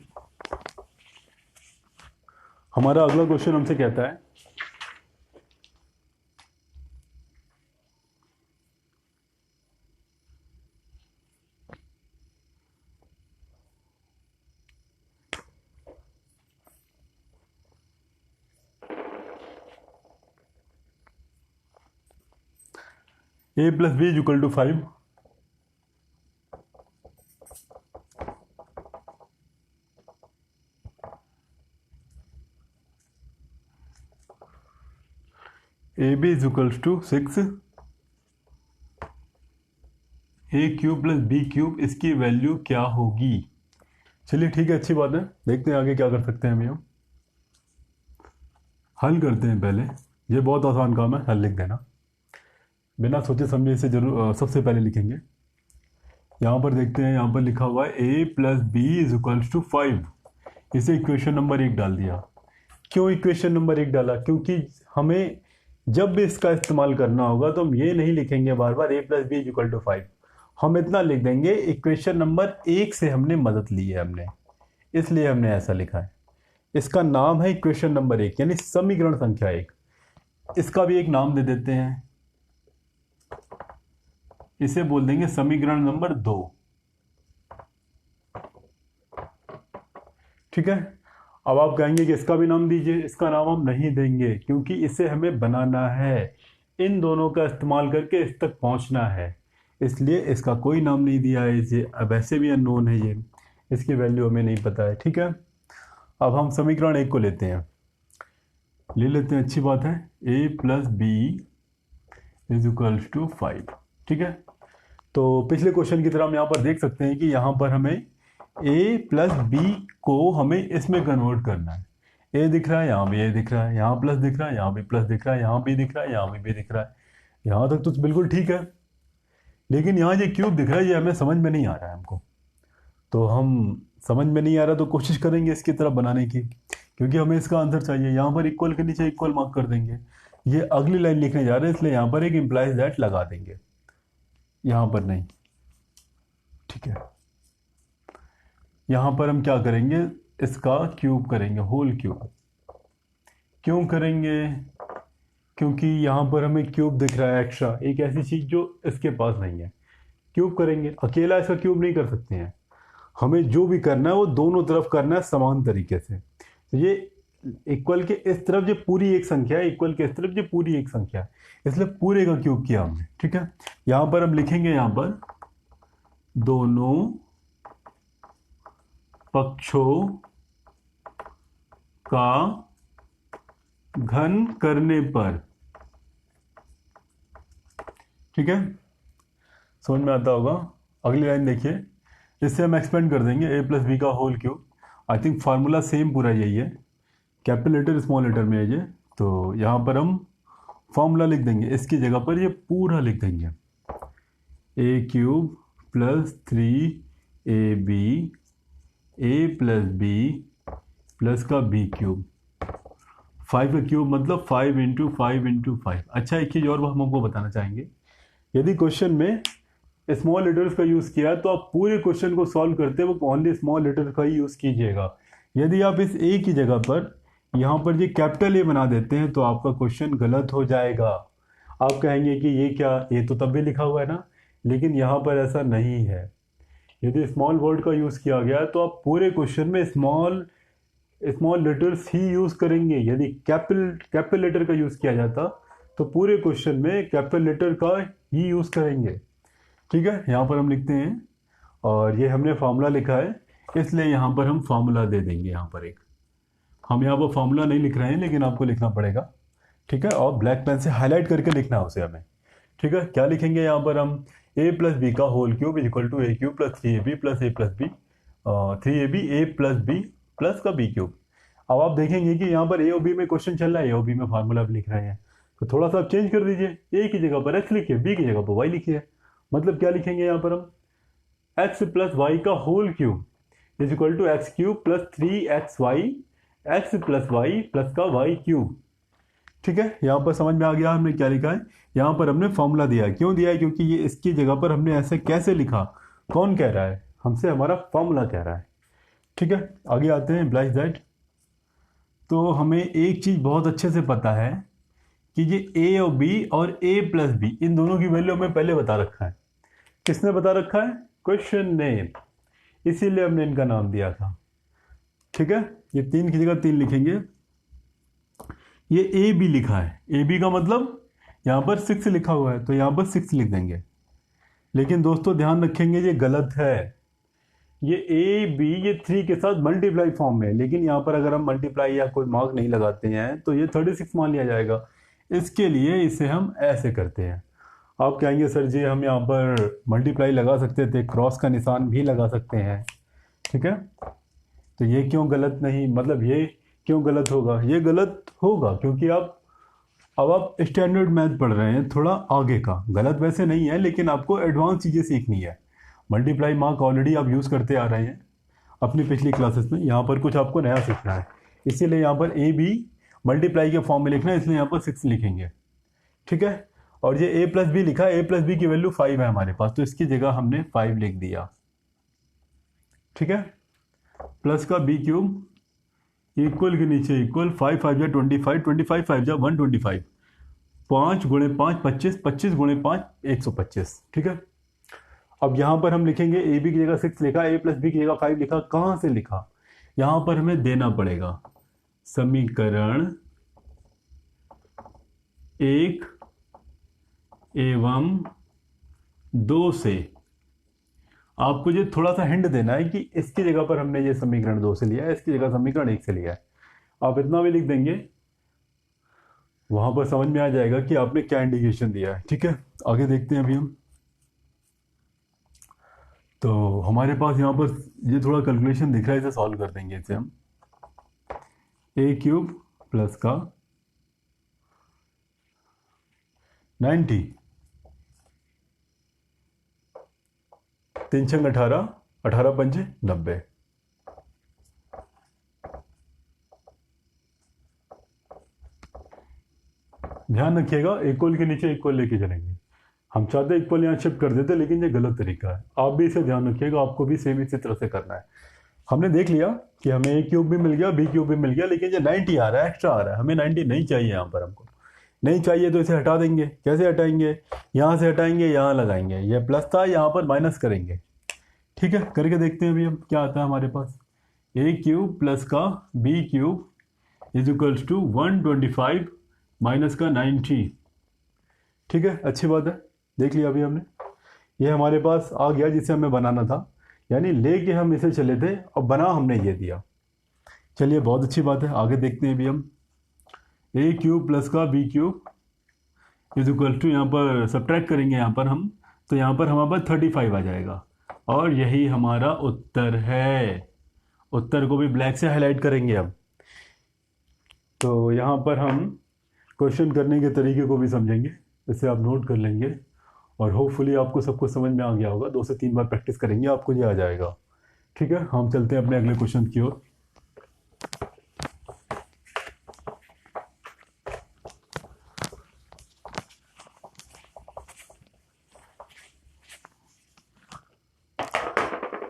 हमारा अगला क्वेश्चन हमसे कहता है, a plus b is equal to 5। A b is equals to 6। a³ plus b³ इसकी वैल्यू क्या होगी? चलिए ठीक है, अच्छी बात है। देखते हैं आगे क्या कर सकते हैं हम हल करते हैं पहले। ये बहुत आसान काम है, हल लिख देना बिना सोचे समझे। इसे जरूर सबसे पहले लिखेंगे। यहाँ पर देखते हैं, यहाँ पर लिखा हुआ है a plus b is equals to 5। इसे इक्वेशन नंबर 1 डाल दिया। क्यों इक्वेशन नंबर 1 डाला? क्योंकि हमें जब भी इसका इस्तेमाल करना होगा तो हम ये नहीं लिखेंगे बार बार a plus b is equal to 5। हम इतना लिख देंगे, इक्वेशन नंबर 1 से हमने मदद ली है हमने, इसलिए हमने ऐसा लिखा है। इसका नाम है इक्वेशन नंबर 1, यानी समीकरण संख्या 1। इसका भी एक नाम दे देते हैं, इसे बोल देंगे समीकरण नंबर 2, ठीक है। अब आप कहेंगे कि इसका भी नाम दीजिए, इसका नाम हम नहीं देंगे क्योंकि इसे हमें बनाना है, इन दोनों का इस्तेमाल करके इस तक पहुंचना है, इसलिए इसका कोई नाम नहीं दिया है इसे। अब ऐसे भी अननोन है ये, इसकी वैल्यू हमें नहीं पता है। ठीक है, अब हम समीकरण एक को लेते हैं, ले लेते हैं, अच्छी बात है। a plus b is equals to 5। ठीक है, तो पिछले क्वेश्चन की तरह हम यहाँ पर देख सकते हैं कि यहाँ पर हमें a प्लस बी को हमें इसमें कन्वर्ट करना है। a दिख रहा है, यहाँ भी a दिख रहा है, यहाँ प्लस दिख रहा है, यहाँ भी प्लस दिख रहा है, यहाँ भी दिख रहा है, यहाँ भी b दिख रहा है। यहाँ तक तो बिल्कुल ठीक है, लेकिन यहाँ ये क्यूब दिख रहा है, ये हमें समझ में नहीं आ रहा है हमको। तो हम समझ में नहीं आ रहा तो कोशिश करेंगे इसकी तरफ बनाने की, क्योंकि हमें इसका आंसर चाहिए। यहाँ पर इक्वल के नीचे इक्वल मार्क कर देंगे। ये अगली लाइन लिखने जा रहे हैं, इसलिए यहाँ पर एक इम्प्लाइज दैट लगा देंगे, यहाँ पर नहीं। ठीक है, यहाँ पर हम क्या करेंगे, इसका क्यूब करेंगे, होल क्यूब। क्यों करेंगे, क्योंकि यहाँ पर हमें क्यूब दिख रहा है एक्स्ट्रा, एक ऐसी चीज़ जो इसके पास नहीं है। क्यूब करेंगे, अकेला इसका क्यूब नहीं कर सकते हैं, हमें जो भी करना है वो दोनों तरफ करना है समान तरीके से। तो ये इक्वल के इस तरफ ये पूरी एक संख्या है, इक्वल के इस तरफ ये पूरी एक संख्या है, इसलिए पूरे का क्यूब किया हमने। ठीक है, यहाँ पर हम लिखेंगे, यहाँ पर दोनों पक्षों का घन करने पर। ठीक है, समझ में आता होगा। अगली लाइन देखिए, इससे हम एक्सपेंड कर देंगे a प्लस बी का whole cube. I think formula same पूरा यही है, कैपिटल लेटर स्मॉल लेटर में है ये। तो यहाँ पर हम फार्मूला लिख देंगे, इसकी जगह पर ये पूरा लिख देंगे, a cube plus 3ab a plus b plus का b क्यूब, 5 का क्यूब मतलब 5 इंटू 5 इंटू 5। अच्छा, एक चीज़ और हम आपको बताना चाहेंगे, यदि क्वेश्चन में स्मॉल लेटर्स का यूज़ किया है तो आप पूरे क्वेश्चन को सॉल्व करते वक्त ओनली स्मॉल लेटर का ही यूज़ कीजिएगा। यदि आप इस ए की जगह पर यहाँ पर ये कैपिटल ए बना देते हैं तो आपका क्वेश्चन गलत हो जाएगा। आप कहेंगे कि ये क्या, ये तो तब भी लिखा हुआ है ना, लेकिन यहाँ पर ऐसा नहीं है। यदि स्मॉल वर्ड का यूज़ किया गया तो आप पूरे क्वेश्चन में स्मॉल लेटर्स ही यूज़ करेंगे। यदि कैपिटल लेटर का यूज़ किया जाता तो पूरे क्वेश्चन में कैपिटल लेटर का ही यूज़ करेंगे। ठीक है, यहाँ पर हम लिखते हैं, और ये हमने फार्मूला लिखा है इसलिए यहाँ पर हम फार्मूला दे देंगे। यहाँ पर एक हम यहाँ पर फार्मूला नहीं लिख रहे हैं, लेकिन आपको लिखना पड़ेगा। ठीक है, और ब्लैक पेन से हाईलाइट करके लिखना है उसे हमें। ठीक है, क्या लिखेंगे यहाँ पर हम, a प्लस बी का whole cube is equal to a cube plus 3ab plus a plus b 3ab a plus b plus का b क्यूब। अब आप देखेंगे कि यहाँ पर a और b में क्वेश्चन चल रहा है, a और b में फार्मूला भी लिख रहे हैं, तो थोड़ा सा आप चेंज कर दीजिए, a की जगह पर x लिखिए, b की जगह पर y लिखिए। मतलब क्या लिखेंगे यहाँ पर हम, x प्लस वाई का whole cube is equal to x cube plus 3xy x plus y plus का वाई क्यूब। ठीक है, यहाँ पर समझ में आ गया हमने क्या लिखा है। यहाँ पर हमने फॉर्मूला दिया है, क्यों दिया है, क्योंकि ये इसकी जगह पर हमने ऐसे कैसे लिखा, कौन कह रहा है हमसे, हमारा फॉर्मूला कह रहा है। ठीक है, आगे आते हैं, इम्प्लाइज दैट। तो हमें एक चीज़ बहुत अच्छे से पता है कि ये a और b और a प्लस बी इन दोनों की वैल्यू हमें पहले बता रखा है। किसने बता रखा है, क्वेश्चन ने, इसीलिए हमने इनका नाम दिया था। ठीक है, ये 3 की जगह 3 लिखेंगे। ये ए बी लिखा है, ए बी का मतलब यहाँ पर 6 लिखा हुआ है, तो यहाँ पर 6 लिख देंगे। लेकिन दोस्तों ध्यान रखेंगे ये गलत है, ये ए बी ये 3 के साथ मल्टीप्लाई फॉर्म में है, लेकिन यहाँ पर अगर हम मल्टीप्लाई या कोई मार्क नहीं लगाते हैं तो ये 36 मान लिया जाएगा। इसके लिए इसे हम ऐसे करते हैं। आप कहेंगे सर जी हम यहाँ पर मल्टीप्लाई लगा सकते थे, क्रॉस का निशान भी लगा सकते हैं। ठीक है, तो ये क्यों गलत नहीं, मतलब ये क्यों गलत होगा, ये गलत होगा क्योंकि अब आप स्टैंडर्ड मैथ पढ़ रहे हैं, थोड़ा आगे का। गलत वैसे नहीं है, लेकिन आपको एडवांस चीज़ें सीखनी है। मल्टीप्लाई मार्क ऑलरेडी आप यूज़ करते आ रहे हैं अपनी पिछली क्लासेस में, यहाँ पर कुछ आपको नया सीखना है, इसीलिए यहाँ पर ए बी मल्टीप्लाई के फॉर्म में लिखना है, इसलिए यहाँ पर 6 लिखेंगे। ठीक है, और ये a प्लस बी लिखा है, a प्लस बी की वैल्यू 5 है हमारे पास, तो इसकी जगह हमने 5 लिख दिया। ठीक है, प्लस का b क्यूब इक्वल के नीचे इक्वल 5 5 जा 25 25 5 जा 125 5 गुणे 5 25 25 गुणे 5 125। ठीक है, अब यहाँ पर हम लिखेंगे ए बी की जगह 6 लिखा, a प्लस बी की जगह 5 लिखा, कहाँ से लिखा, यहाँ पर हमें देना पड़ेगा समीकरण 1 एवं 2 से। आपको ये थोड़ा सा हिंट देना है कि इसकी जगह पर हमने ये समीकरण 2 से लिया है, इसकी जगह समीकरण 1 से लिया है। आप इतना भी लिख देंगे, वहां पर समझ में आ जाएगा कि आपने क्या इंडिकेशन दिया है। ठीक है, आगे देखते हैं अभी हम। तो हमारे पास यहाँ पर ये थोड़ा कैलकुलेशन दिख रहा है, इसे सॉल्व कर देंगे। इसे हम a³ प्लस का 90, 3 छंग 18, 18 पंजे 90। ध्यान रखिएगा, इक्वल के नीचे इक्वल लेके चलेंगे। हम चाहते इक्वल यहाँ शिफ्ट कर देते, लेकिन ये गलत तरीका है। आप भी इसे ध्यान रखिएगा, आपको भी सेम इसी तरह से करना है। हमने देख लिया कि हमें a³ भी मिल गया, b³ भी मिल गया, लेकिन ये 90 आ रहा है, एक्स्ट्रा आ रहा है। हमें 90 नहीं चाहिए, यहाँ पर हमको नहीं चाहिए, तो इसे हटा देंगे। कैसे हटाएंगे? यहाँ से हटाएंगे, यहाँ लगाएंगे। ये प्लस था, यहाँ पर माइनस करेंगे। ठीक है, करके देखते हैं अभी हम क्या आता है हमारे पास। a³ प्लस का b³ is equals to 125 minus का 90। ठीक है, अच्छी बात है, देख लिया अभी हमने। ये हमारे पास आ गया जिसे हमें बनाना था, यानी लेके हम इसे चले थे और बना हमने ये दिया। चलिए, बहुत अच्छी बात है, आगे देखते हैं अभी हम। a³ प्लस का b³ इज इक्वल टू, यहाँ पर सब्ट्रैक्ट करेंगे यहाँ पर हम, तो यहाँ पर हमारे पास 35 आ जाएगा, और यही हमारा उत्तर है। उत्तर को भी ब्लैक से हाईलाइट करेंगे अब। तो यहाँ पर हम क्वेश्चन करने के तरीके को भी समझेंगे, इसे आप नोट कर लेंगे, और होपफुली आपको सब कुछ समझ में आ गया होगा। 2 से 3 बार प्रैक्टिस करेंगे, आपको ये आ जाएगा। ठीक है, हम चलते हैं अपने अगले क्वेश्चन की ओर।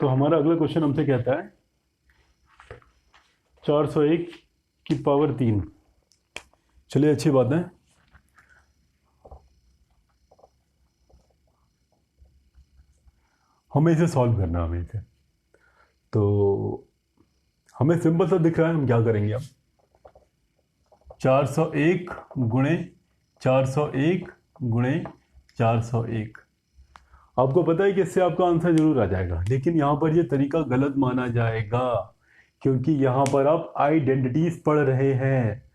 तो हमारा अगला क्वेश्चन हमसे कहता है 401 की पावर 3। चलिए, अच्छी बात है। हमें इसे सॉल्व करना है, हमें इसे। तो हमें सिंपल सा दिख रहा है, हम क्या करेंगे अब। 401 गुणे 401 गुणे 401। आपको पता है कि इससे आपका आंसर जरूर आ जाएगा, लेकिन यहाँ पर ये तरीका गलत माना जाएगा, क्योंकि यहाँ पर आप आइडेंटिटीज पढ़ रहे हैं।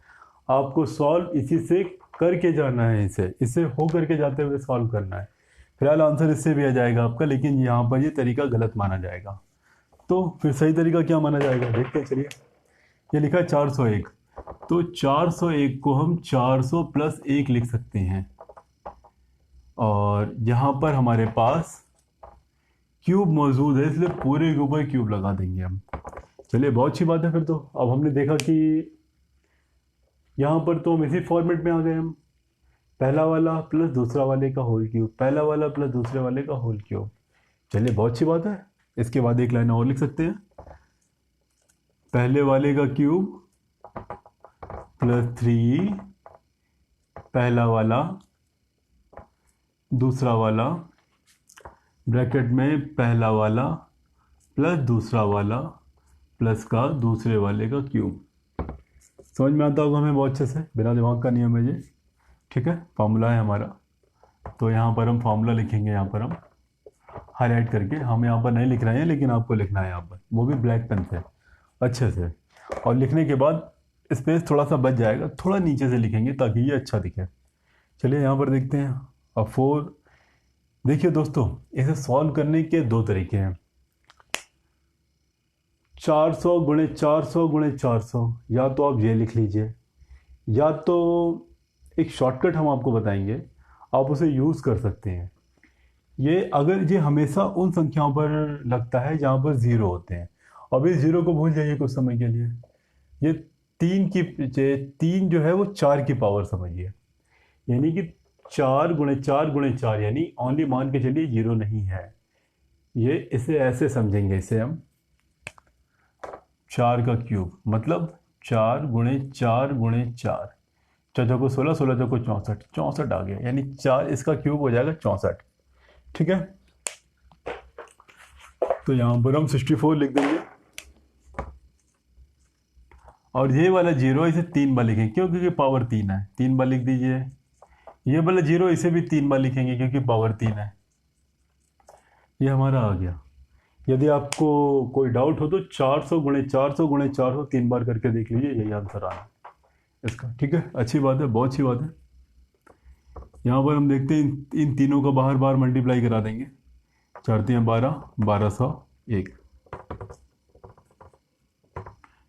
आपको सॉल्व इसी से करके जाना है, इसे हो करके जाते हुए सॉल्व करना है। फिलहाल आंसर इससे भी आ जाएगा आपका, लेकिन यहाँ पर ये तरीका गलत माना जाएगा। तो फिर सही तरीका क्या माना जाएगा, देखते हैं। चलिए, ये लिखा है 401, तो 401 को हम 400 प्लस 1 लिख सकते हैं, और यहाँ पर हमारे पास क्यूब मौजूद है, इसलिए पूरे के ऊपर क्यूब लगा देंगे हम। चलिए, बहुत अच्छी बात है। फिर तो अब हमने देखा कि यहाँ पर तो हम इसी फॉर्मेट में आ गए हम, पहला वाला प्लस दूसरा वाले का होल क्यूब, पहला वाला प्लस दूसरे वाले का होल क्यूब। चलिए, बहुत अच्छी बात है। इसके बाद एक लाइन और लिख सकते हैं, पहले वाले का क्यूब प्लस 3 पहला वाला दूसरा वाला, ब्रैकेट में पहला वाला प्लस दूसरा वाला प्लस का दूसरे वाले का क्यूब। समझ में आता होगा हमें बहुत अच्छे से, बिना दिमाग का नियम है ये। ठीक है, फार्मूला है हमारा। तो यहाँ पर हम फार्मूला लिखेंगे, यहाँ पर हम हाईलाइट करके। हम यहाँ पर नहीं लिख रहे हैं, लेकिन आपको लिखना है यहाँ पर, वो भी ब्लैक पेन से अच्छे से। और लिखने के बाद स्पेस थोड़ा सा बच जाएगा, थोड़ा नीचे से लिखेंगे ताकि ये अच्छा दिखे। चलिए, यहाँ पर देखते हैं। अब 4, देखिए दोस्तों, इसे सॉल्व करने के 2 तरीके हैं। 400 गुणे 400 गुणे 400, या तो आप ये लिख लीजिए, या तो एक शॉर्टकट हम आपको बताएंगे, आप उसे यूज़ कर सकते हैं। ये हमेशा उन संख्याओं पर लगता है जहाँ पर 0 होते हैं। अब इस 0 को भूल जाइए कुछ समय के लिए। ये 3 जो है वो 4 की पावर समझिए, यानी कि 4 गुणे 4 गुणे 4, यानी ओनली मान के चलिए 0 नहीं है। ये इसे ऐसे समझेंगे, इसे हम 4 का क्यूब, मतलब 4 गुणे 4 गुणे 4, 4 को 16, 16 को 64, 64 आ गया, यानी 4 इसका क्यूब हो जाएगा 64। ठीक है, तो यहाँ पर हम 64 लिख देंगे। और ये वाला जीरो इसे 3 बार लिखेंगे, क्यों? क्योंकि पावर 3 है, 3 बार लिख दीजिए। ये वाला जीरो इसे भी 3 बार लिखेंगे क्योंकि पावर 3 है। ये हमारा आ गया। यदि आपको कोई डाउट हो तो 400 गुणे 400 गुणे 400 3 बार करके देख लीजिए, यही आंसर आना इसका। ठीक है, अच्छी बात है, बहुत अच्छी बात है। यहाँ पर हम देखते हैं इन तीनों का बाहर बाहर मल्टीप्लाई करा देंगे। 4 3 12, 1201।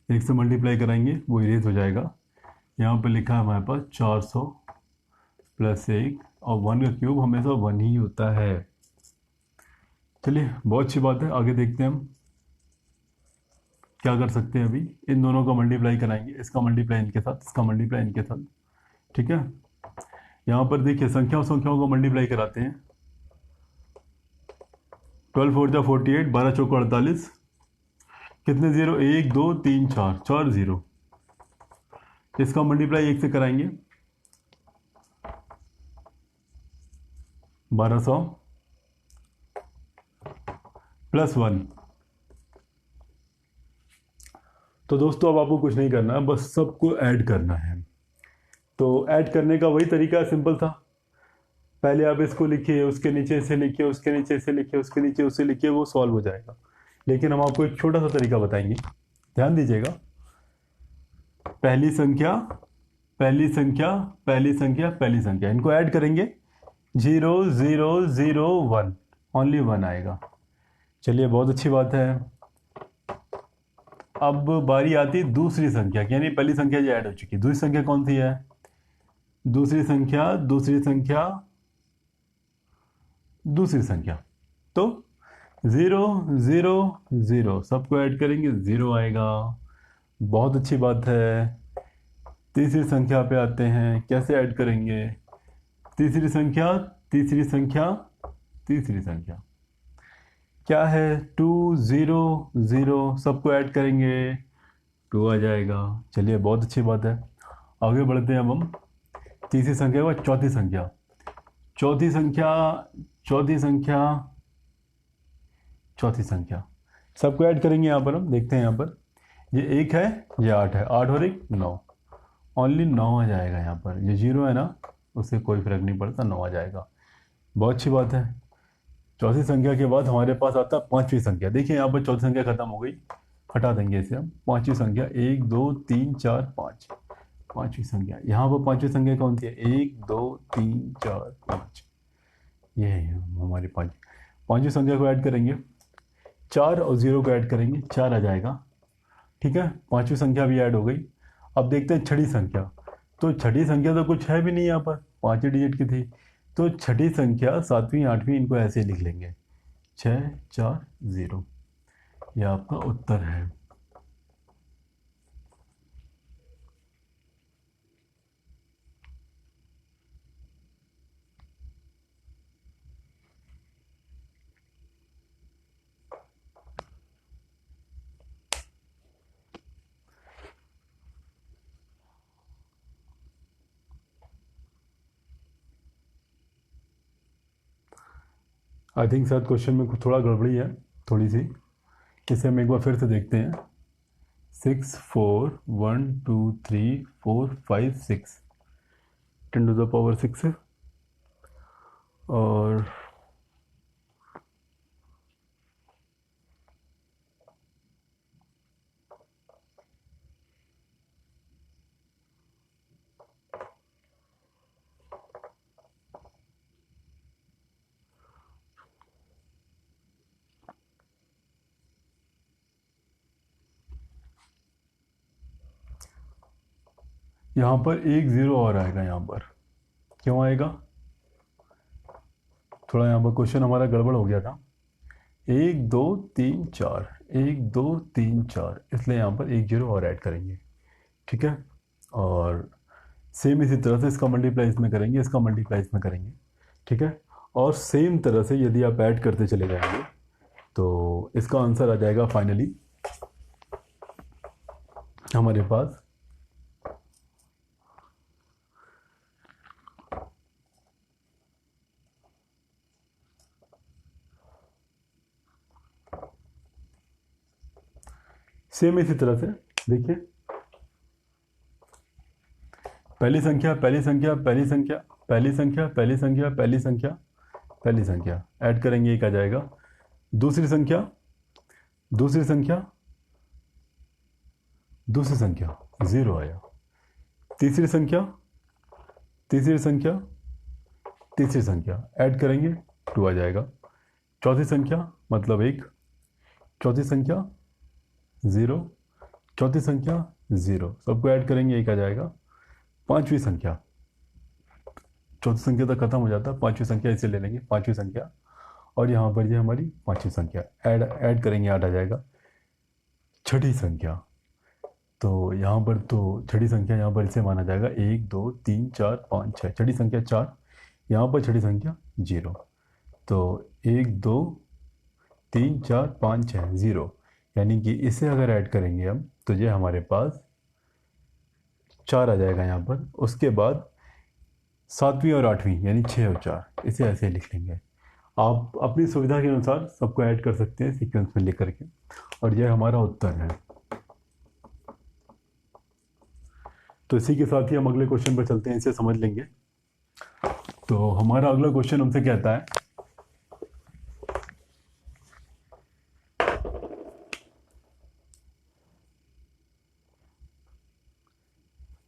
एक से मल्टीप्लाई कराएंगे वो इरेज हो जाएगा। यहाँ पर लिखा है हमारे पास 400 प्लस 1, और 1 का क्यूब हमेशा 1 ही होता है। चलिए, बहुत अच्छी बात है। आगे देखते हैं हम क्या कर सकते हैं। अभी इन दोनों का मल्टीप्लाई कराएंगे, इसका मल्टीप्लाई इनके साथ, इसका मल्टीप्लाई इनके साथ। ठीक है, यहाँ पर देखिए संख्याओं को मल्टीप्लाई कराते हैं। 12 4 जा 48, 12 चौका 48। कितने जीरो? 1 2 3 4, 4 जीरो। इसका मल्टीप्लाई 1 से कराएंगे, 1200 प्लस 1। तो दोस्तों अब आपको कुछ नहीं करना है, बस सबको ऐड करना है। तो ऐड करने का वही तरीका सिंपल था। पहले आप इसको लिखिए, उसके नीचे इसे लिखिए, उसके नीचे इसे लिखिए, उसके नीचे उसे लिखिए, वो सॉल्व हो जाएगा। लेकिन हम आपको एक छोटा सा तरीका बताएंगे, ध्यान दीजिएगा। पहली संख्या, पहली संख्या, पहली संख्या, पहली संख्या, इनको ऐड करेंगे। 0 0 0 1, ओनली 1 आएगा। चलिए, बहुत अच्छी बात है। अब बारी आती दूसरी संख्या की, यानी पहली संख्या जो ऐड हो चुकी है। दूसरी संख्या कौन सी है? दूसरी संख्या, दूसरी संख्या, दूसरी संख्या। तो 0 0 0 सबको ऐड करेंगे, 0 आएगा। बहुत अच्छी बात है। तीसरी संख्या पे आते हैं, कैसे ऐड करेंगे? तीसरी संख्या, तीसरी संख्या, तीसरी संख्या क्या है? 2 0 0 सबको ऐड करेंगे, 2 आ जाएगा। चलिए, बहुत अच्छी बात है। आगे बढ़ते हैं अब हम तीसरी संख्या के बाद चौथी संख्या। चौथी संख्या, चौथी संख्या, चौथी संख्या सबको ऐड करेंगे। यहाँ पर हम देखते हैं, यहाँ पर ये 1 है, ये 8 है, 8 और 1 9, ओनली 9 आ जाएगा। यहाँ पर ये 0 है ना, उससे कोई फर्क नहीं पड़ता, 9 आ जाएगा। बहुत अच्छी बात है। चौथी संख्या के बाद हमारे पास आता है पांचवी संख्या। देखिए यहाँ पर चौथी संख्या खत्म हो गई, हटा देंगे इसे हम। पांचवी संख्या 1 2 3 4 5, पांचवी संख्या। यहाँ पर पांचवी संख्या कौन सी है? 1 2 3 4 5, ये है हमारी पांचवी संख्या को ऐड करेंगे। 4 और 0 को ऐड करेंगे, 4 आ जाएगा। ठीक है, पांचवी संख्या भी ऐड हो गई। अब देखते हैं छठी संख्या। तो छठी संख्या तो कुछ है भी नहीं यहाँ पर, 5 डिजिट की थी। तो छठी संख्या, सातवीं आठवीं, इनको ऐसे ही लिख लेंगे, 6 4 0। यह आपका उत्तर है। आई थिंक शायद क्वेश्चन में कुछ थोड़ा गड़बड़ी है, थोड़ी सी। इसे हम एक बार फिर से देखते हैं। 6 4 1 2 3 4 5 6, 10 टू द पावर 6 है। और यहाँ पर 1 0 और आएगा। यहाँ पर क्यों आएगा? थोड़ा यहाँ पर क्वेश्चन हमारा गड़बड़ हो गया था। 1 2 3 4, 1 2 3 4, इसलिए यहाँ पर 1 0 और ऐड करेंगे। ठीक है, और सेम इसी तरह से इसका मल्टीप्लाई इसमें करेंगे, इसका मल्टीप्लाई इसमें करेंगे। ठीक है, और सेम तरह से यदि आप ऐड करते चले जाएंगे तो इसका आंसर आ जाएगा फाइनली हमारे पास सेम इसी तरह से। देखिए पहली संख्या पहली संख्या पहली संख्या पहली संख्या पहली संख्या पहली संख्या पहली संख्या ऐड करेंगे एक आ जाएगा। दूसरी संख्या दूसरी संख्या दूसरी संख्या 0 आया। तीसरी संख्या तीसरी संख्या तीसरी संख्या ऐड करेंगे 2 आ जाएगा। चौथी संख्या मतलब 1, चौथी संख्या 0, चौथी संख्या 0, सबको ऐड करेंगे 1 आ जाएगा। पांचवी संख्या, चौथी संख्या तक खत्म हो जाता है, पांचवी संख्या इसे ले लेंगे, पांचवी संख्या, और यहाँ पर ये हमारी पांचवी संख्या ऐड करेंगे 8 आ जाएगा। छठी संख्या, तो यहाँ पर तो छठी संख्या यहाँ पर इसे माना जाएगा 1 2 3 4 5 6, छठी संख्या 4, यहाँ पर छठी संख्या 0, तो 1 2 3 4 5 6 0, यानी कि इसे अगर ऐड करेंगे हम तो ये हमारे पास 4 आ जाएगा यहाँ पर। उसके बाद सातवीं और आठवीं यानी 6 और 4, इसे ऐसे लिख लेंगे। आप अपनी सुविधा के अनुसार सबको ऐड कर सकते हैं सीक्वेंस में लिख करके, और यह हमारा उत्तर है। तो इसी के साथ ही हम अगले क्वेश्चन पर चलते हैं, इसे समझ लेंगे। तो हमारा अगला क्वेश्चन हमसे कहता है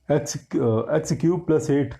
एक्स क्यूब प्लस 8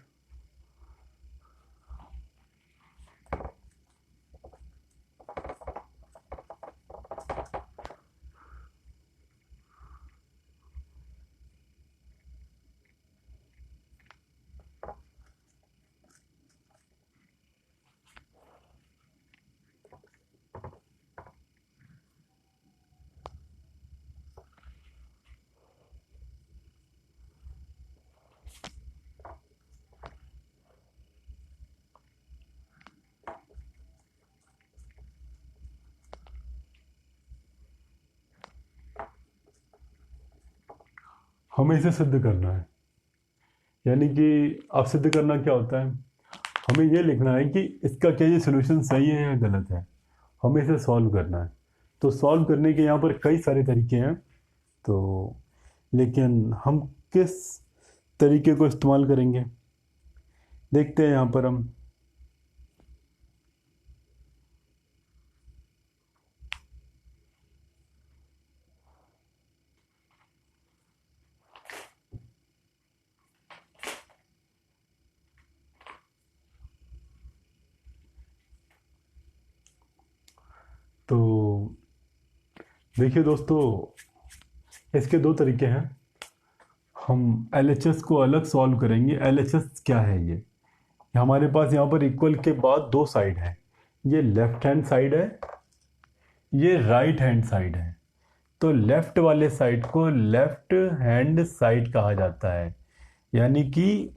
हमें इसे सिद्ध करना है। यानी कि अब सिद्ध करना क्या होता है, हमें यह लिखना है कि इसका क्या ये सोल्यूशन सही है या गलत है, हमें इसे सॉल्व करना है। तो सॉल्व करने के यहाँ पर कई सारे तरीके हैं, तो लेकिन हम किस तरीके को इस्तेमाल करेंगे देखते हैं यहाँ पर हम। तो देखिए दोस्तों, इसके दो तरीके हैं। हम LHS को अलग सॉल्व करेंगे। LHS क्या है, ये हमारे पास यहाँ पर इक्वल के बाद दो साइड है, ये लेफ्ट हैंड साइड है, ये राइट हैंड साइड है। तो लेफ्ट वाले साइड को लेफ्ट हैंड साइड कहा जाता है, यानी कि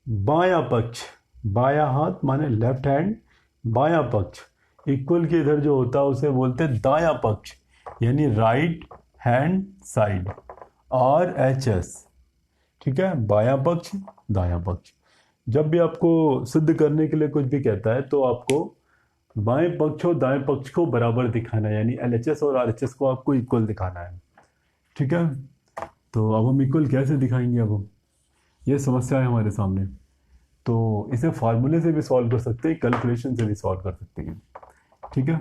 बायां पक्ष, बायां हाथ माने लेफ्ट हैंड, बायां पक्ष। इक्वल के इधर जो होता है उसे बोलते हैं दायां पक्ष, यानी राइट हैंड साइड, RHS। ठीक है, बायां पक्ष दायां पक्ष। जब भी आपको सिद्ध करने के लिए कुछ भी कहता है तो आपको बाएं पक्ष और दाएं पक्ष को बराबर दिखाना है, यानी LHS और RHS को आपको इक्वल दिखाना है। ठीक है, तो अब हम इक्वल कैसे दिखाएंगे, अब हम ये समस्या है हमारे सामने। तो इसे फार्मूले से भी सॉल्व कर सकते हैं, कैलकुलेशन से भी सॉल्व कर सकते हैं। ठीक है,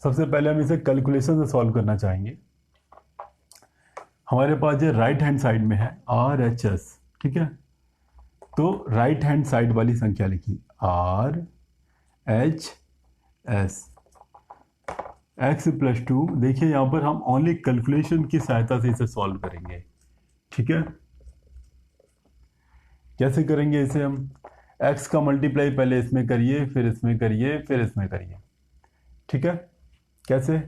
सबसे पहले हम इसे कैलकुलेशन से सॉल्व करना चाहेंगे। हमारे पास ये राइट हैंड साइड में है RHS। ठीक है, तो राइट हैंड साइड वाली संख्या लिखी RHS x + 2। देखिए यहाँ पर हम ओनली कैलकुलेशन की सहायता से इसे सॉल्व करेंगे। ठीक है, कैसे करेंगे इसे हम, x का मल्टीप्लाई पहले इसमें करिए, फिर इसमें करिए, फिर इसमें करिए। ठीक है, कैसे,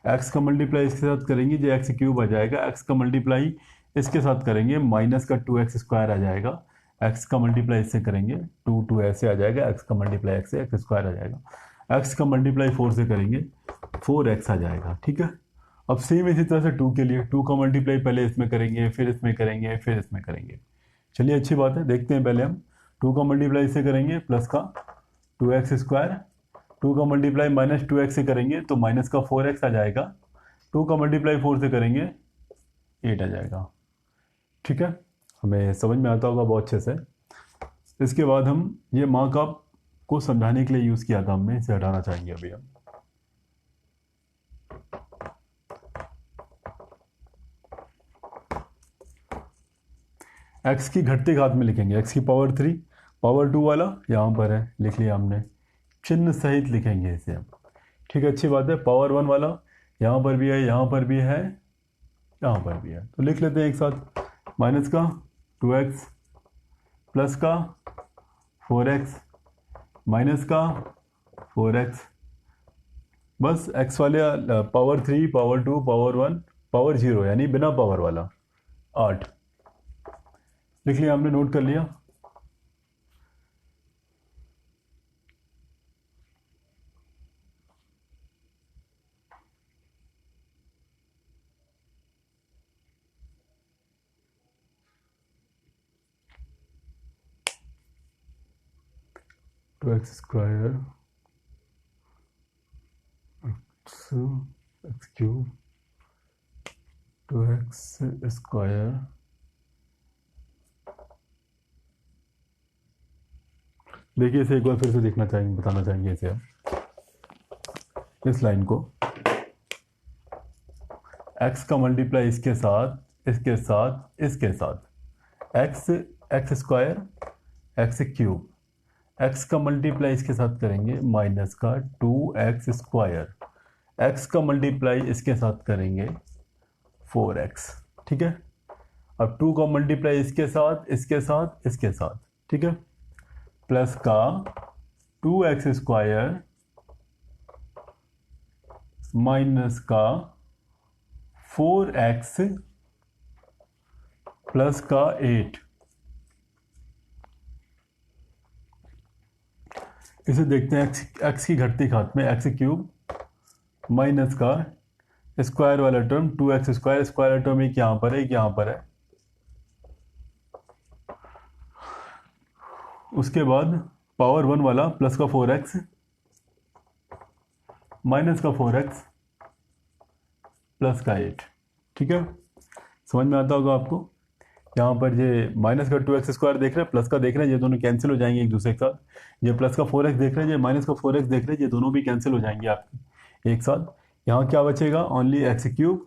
x का मल्टीप्लाई इसके साथ करेंगे जो x क्यूब आ जाएगा, x का मल्टीप्लाई इसके साथ करेंगे माइनस का 2x² आ जाएगा, x का मल्टीप्लाई इससे करेंगे 2 ऐसे आ जाएगा, x का मल्टीप्लाई x से x² आ जाएगा, x का मल्टीप्लाई 4 से करेंगे 4x आ जाएगा। ठीक है, अब सेम इसी तरह से 2 के लिए 2 का मल्टीप्लाई पहले इसमें करेंगे, फिर इसमें करेंगे, फिर इसमें करेंगे। चलिए अच्छी बात है, देखते हैं। पहले हम 2 का मल्टीप्लाई इससे करेंगे प्लस का 2x², 2 का मल्टीप्लाई माइनस 2x से करेंगे तो माइनस का 4x आ जाएगा, 2 का मल्टीप्लाई 4 से करेंगे 8 आ जाएगा। ठीक है, हमें समझ में आता होगा बहुत अच्छे से। इसके बाद हम ये मार्कअप को समझाने के लिए यूज़ किया था हमने, इसे हटाना चाहेंगे अभी हम। एक्स की घटते घात में लिखेंगे, एक्स की पावर 3, पावर 2 वाला यहाँ पर है, लिख लिया हमने, चिन्ह सहित लिखेंगे इसे हम। ठीक है, अच्छी बात है। पावर 1 वाला यहाँ पर भी है, यहाँ पर भी है, यहाँ पर भी है, तो लिख लेते हैं एक साथ। माइनस का 2x प्लस का 4x माइनस का 4x, बस x वाले पावर 3, पावर 2, पावर 1, पावर 0 यानी बिना पावर वाला 8 लिख लिया हमने, नोट कर लिया। Two x square x cube 2x square, देखिए इसे एक बार फिर से देखना चाहेंगे, बताना चाहेंगे इसे हम, इस लाइन को x का मल्टीप्लाई इसके साथ, इसके साथ, इसके साथ, x square x cube, x का मल्टीप्लाई इसके साथ करेंगे माइनस का 2x स्क्वायर, x का मल्टीप्लाई इसके साथ करेंगे 4x। ठीक है, अब 2 का मल्टीप्लाई इसके साथ, इसके साथ, इसके साथ, ठीक है, प्लस का 2x स्क्वायर माइनस का 4x प्लस का 8। इसे देखते हैं x की घटती घात में, एक्स क्यूब माइनस का स्क्वायर वाला टर्म 2x स्क्वायर, स्क्वायर वाला टर्म एक यहाँ पर है, एक यहाँ पर है, उसके बाद पावर 1 वाला प्लस का 4x माइनस का 4x प्लस का 8। ठीक है, समझ में आता होगा आपको। यहाँ पर ये माइनस का 2x स्क्वायर देख रहे हैं, प्लस का देख रहे हैं, ये दोनों कैंसिल हो जाएंगे एक दूसरे के साथ। ये प्लस का 4x देख रहे हैं, ये माइनस का 4x देख रहे हैं, ये दोनों भी कैंसिल हो जाएंगे आपके एक साथ। यहाँ क्या बचेगा, ओनली एक्स क्यूब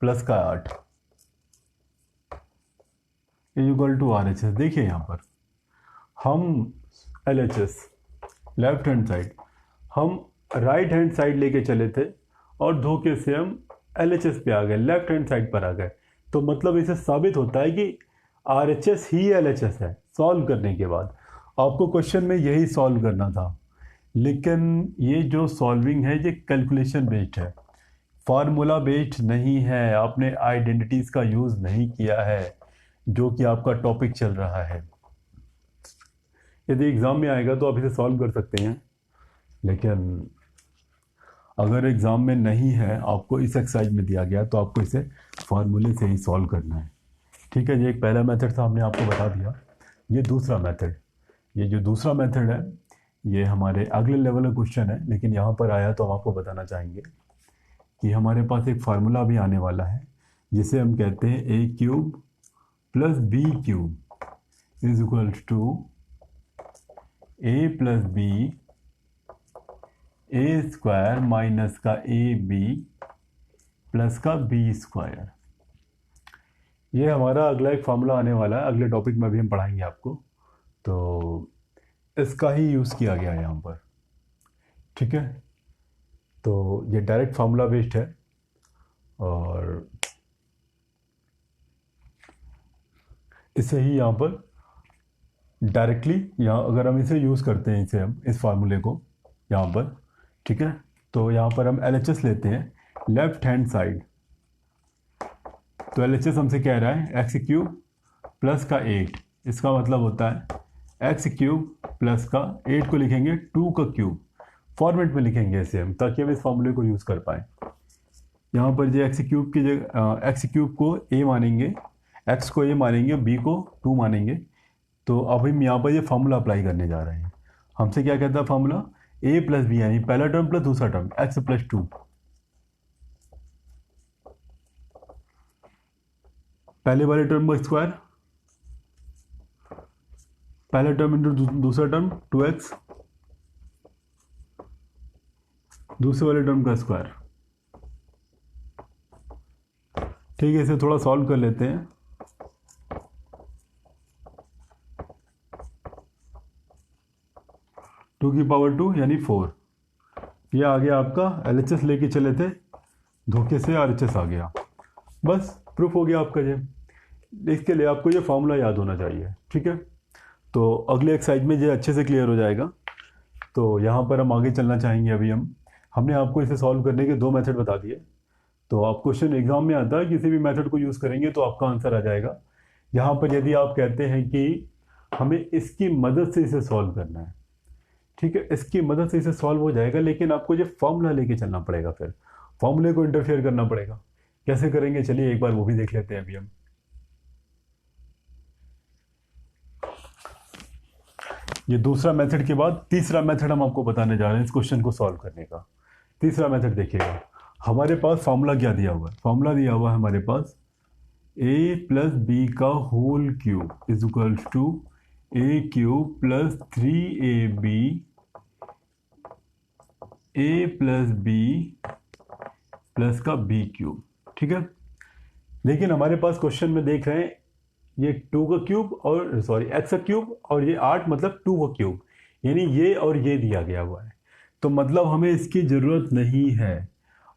प्लस का 8 equal to R H S. देखिए यहाँ पर हम L H S left hand side, हम राइट हैंड साइड लेके चले थे और धोखे से हम एल एच एस पे आ गए, लेफ्ट हैंड साइड पर आ गए। तो मतलब इसे साबित होता है कि are H S he L H S है। सॉल्व करने के बाद आपको क्वेश्चन में यही सॉल्व करना था, लेकिन ये जो सॉल्विंग है ये कैलकुलेशन बेस्ड है, फार्मूला बेस्ड नहीं है। आपने आइडेंटिटीज़ का यूज़ नहीं किया है जो कि आपका टॉपिक चल रहा है। यदि एग्ज़ाम में आएगा तो आप इसे सॉल्व कर सकते हैं, लेकिन अगर एग्ज़ाम में नहीं है, आपको इस एक्सरसाइज में दिया गया, तो आपको इसे फार्मूले से ही सॉल्व करना है। ठीक है, ये एक पहला मेथड था, हमने आपको बता दिया। ये दूसरा मेथड, ये जो दूसरा मेथड है ये हमारे अगले लेवल का क्वेश्चन है, लेकिन यहाँ पर आया तो हम आपको बताना चाहेंगे कि हमारे पास एक फार्मूला भी आने वाला है जिसे हम कहते हैं a cube plus B cube is equal to a plus b a square minus का ए बी प्लस का बी स्क्वायर। ये हमारा अगला एक फार्मूला आने वाला है, अगले टॉपिक में भी हम पढ़ाएंगे आपको, तो इसका ही यूज़ किया गया है यहाँ पर। ठीक है, तो ये डायरेक्ट फार्मूला बेस्ड है और इसे ही यहाँ पर डायरेक्टली, यहाँ अगर हम इसे यूज़ करते हैं, इसे हम इस फार्मूले को यहाँ पर, ठीक है, तो यहाँ पर हम LHS लेते हैं लेफ्ट हैंड साइड। तो LHS हमसे कह रहा है एक्स क्यूब प्लस का 8, इसका मतलब होता है एक्स क्यूब प्लस का 8 को लिखेंगे 2 का क्यूब फॉर्मेट में लिखेंगे इसे हम, ताकि हम इस फॉर्मूले को यूज़ कर पाएँ। यहाँ पर जो एक्स क्यूब की जगह एक्स क्यूब को a मानेंगे, x को a मानेंगे, b को 2 मानेंगे। तो अब हम यहाँ पर ये फार्मूला अप्लाई करने जा रहे हैं। हमसे क्या कहता है फार्मूला, a प्लस बी, यानी पहला टर्म प्लस दूसरा टर्म x प्लस 2। पहले वाले टर्म का स्क्वायर पहला टर्म इंटू दूसरा टर्म 2x, दूसरे वाले टर्म का स्क्वायर। ठीक है, इसे थोड़ा सॉल्व कर लेते हैं। टू की पावर 2 यानी 4। ये आ गया आपका LHS लेके चले थे, धोखे से RHS आ गया। बस प्रूफ हो गया आपका ये। इसके लिए आपको ये फॉर्मूला याद होना चाहिए। ठीक है, तो अगले एक्सरसाइज में ये अच्छे से क्लियर हो जाएगा। तो यहाँ पर हम आगे चलना चाहेंगे। अभी हमने आपको इसे सॉल्व करने के 2 मेथड बता दिए। तो आप क्वेश्चन एग्जाम में आता है, किसी भी मेथड को यूज़ करेंगे तो आपका आंसर आ जाएगा। यहाँ पर यदि आप कहते हैं कि हमें इसकी मदद से इसे सॉल्व करना है, ठीक है, इसकी मदद से इसे सॉल्व हो जाएगा, लेकिन आपको ये फॉर्मूला लेके चलना पड़ेगा। फिर फॉर्मूले को इंटरफेयर करना पड़ेगा। कैसे करेंगे, चलिए एक बार वो भी देख लेते हैं। अभी हम ये दूसरा मेथड के बाद तीसरा मेथड हम आपको बताने जा रहे हैं इस क्वेश्चन को सॉल्व करने का। तीसरा मेथड देखिएगा, हमारे पास फॉर्मूला क्या दिया हुआ है। फॉर्मूला दिया हुआ है हमारे पास a प्लस बी का whole cube is equals to a cube plus 3ab a plus b plus का b क्यूब। ठीक है, लेकिन हमारे पास क्वेश्चन में देख रहे हैं ये 2 का क्यूब और सॉरी x का क्यूब और ये 8 मतलब 2 का क्यूब, यानी ये और ये दिया गया हुआ है। तो मतलब हमें इसकी ज़रूरत नहीं है।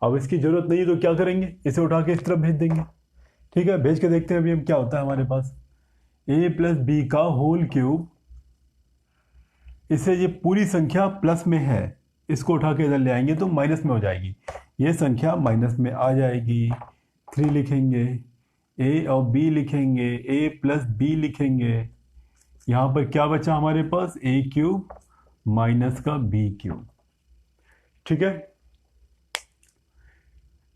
अब इसकी ज़रूरत नहीं तो क्या करेंगे, इसे उठा के इस तरफ भेज देंगे। ठीक है, भेज के देखते हैं अभी हम क्या होता है हमारे पास। a प्लस बी का होल क्यूब, इससे ये पूरी संख्या प्लस में है, इसको उठा के इधर ले आएंगे तो माइनस में हो जाएगी। ये संख्या माइनस में आ जाएगी। 3 लिखेंगे, a और b लिखेंगे, a प्लस बी लिखेंगे। यहाँ पर क्या बचा हमारे पास, a क्यूब माइनस का b क्यूब। ठीक है,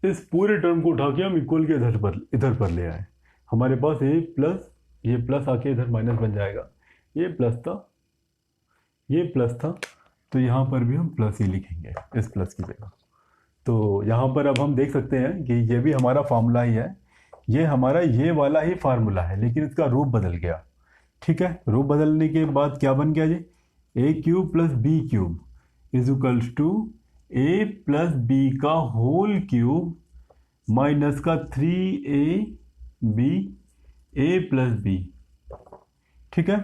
इस पूरे टर्म को उठा के हम इक्वल के इधर पर ले आए। हमारे पास a प्लस, ये प्लस आके इधर माइनस बन जाएगा। ये प्लस था, ये प्लस था, तो यहाँ पर भी हम प्लस ही लिखेंगे इस प्लस की जगह। तो यहाँ पर अब हम देख सकते हैं कि ये भी हमारा फार्मूला ही है, ये हमारा ये वाला ही फार्मूला है, लेकिन इसका रूप बदल गया। ठीक है, रूप बदलने के बाद क्या बन गया जी, a cube plus B cube is equals to a plus B का होल क्यूब माइनस का 3ab a प्लस बी। ठीक है,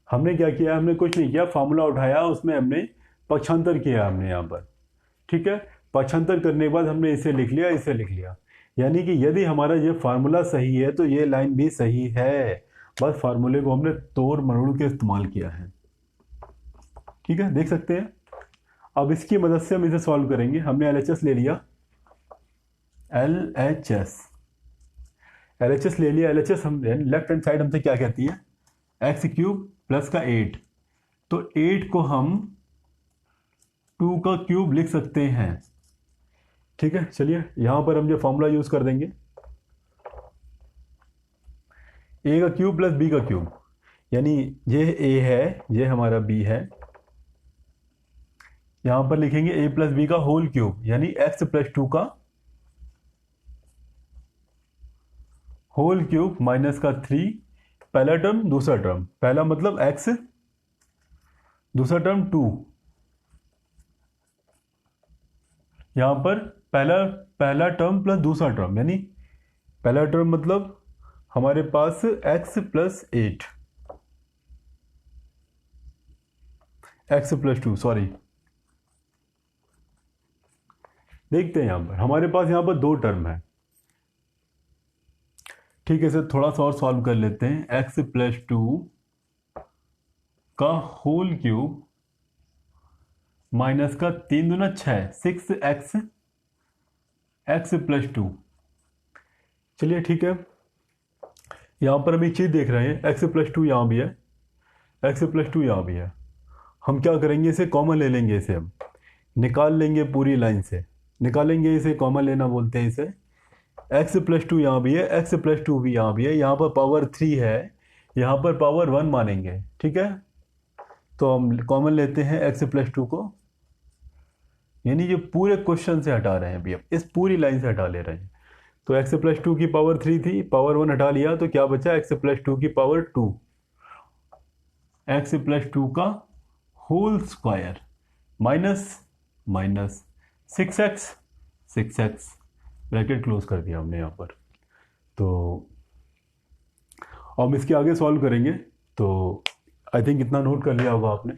हमने क्या किया, हमने कुछ नहीं किया, फार्मूला उठाया, उसमें हमने पक्षांतर किया हमने यहाँ पर। ठीक है, पक्षांतर करने के बाद हमने इसे लिख लिया, इसे लिख लिया, यानी कि यदि हमारा ये फार्मूला सही है तो ये लाइन भी सही है। बस फार्मूले को हमने तोड़ मरोड़ के इस्तेमाल किया है। ठीक है, देख सकते हैं। अब इसकी मदद से हम इसे सॉल्व करेंगे। हमने LHS ले लिया, LHS ले लिया। LHS हम लेफ्ट हैंड साइड हमसे क्या कहती है, x क्यूब प्लस का 8, तो 8 को हम 2 का क्यूब लिख सकते हैं। ठीक है, चलिए यहां पर हम जो फॉर्मूला यूज कर देंगे, a का क्यूब प्लस b का क्यूब, यानी ये a है, ये हमारा b है। यहां पर लिखेंगे a प्लस बी का होल क्यूब, यानी x प्लस 2 का होल क्यूब माइनस का 3, पहला टर्म दूसरा टर्म, पहला मतलब x, दूसरा टर्म 2। यहां पर पहला टर्म प्लस दूसरा टर्म, यानी पहला टर्म मतलब हमारे पास x plus 8, x plus 2, sorry. देखते हैं यहां पर हमारे पास यहां पर 2 टर्म है। ठीक है, इसे थोड़ा सा और सॉल्व कर लेते हैं। x प्लस 2 का होल क्यूब माइनस का 3 दूना 6, 6x प्लस 2। चलिए ठीक है, यहाँ पर हम एक चीज़ देख रहे हैं, x प्लस 2 यहाँ भी है, x प्लस 2 यहाँ भी है। हम क्या करेंगे, इसे कॉमन ले लेंगे, इसे हम निकाल लेंगे पूरी लाइन से, निकालेंगे, इसे कॉमन लेना बोलते हैं इसे। x प्लस 2 यहाँ भी है, x प्लस 2 भी यहाँ भी है, यहाँ पर पावर 3 है, यहाँ पर पावर 1 मानेंगे। ठीक है, तो हम कॉमन लेते हैं x प्लस 2 को, यानी ये पूरे क्वेश्चन से हटा रहे हैं अभी, हम इस पूरी लाइन से हटा ले रहे हैं। तो x प्लस 2 की पावर 3 थी, पावर 1 हटा लिया, तो क्या बचा, x प्लस 2 की पावर 2। एक्स प्लस टू का whole square minus minus 6x bracket close कर दिया हमने यहाँ पर। तो हम इसके आगे सॉल्व करेंगे। तो आई थिंक इतना नोट कर लिया होगा आपने।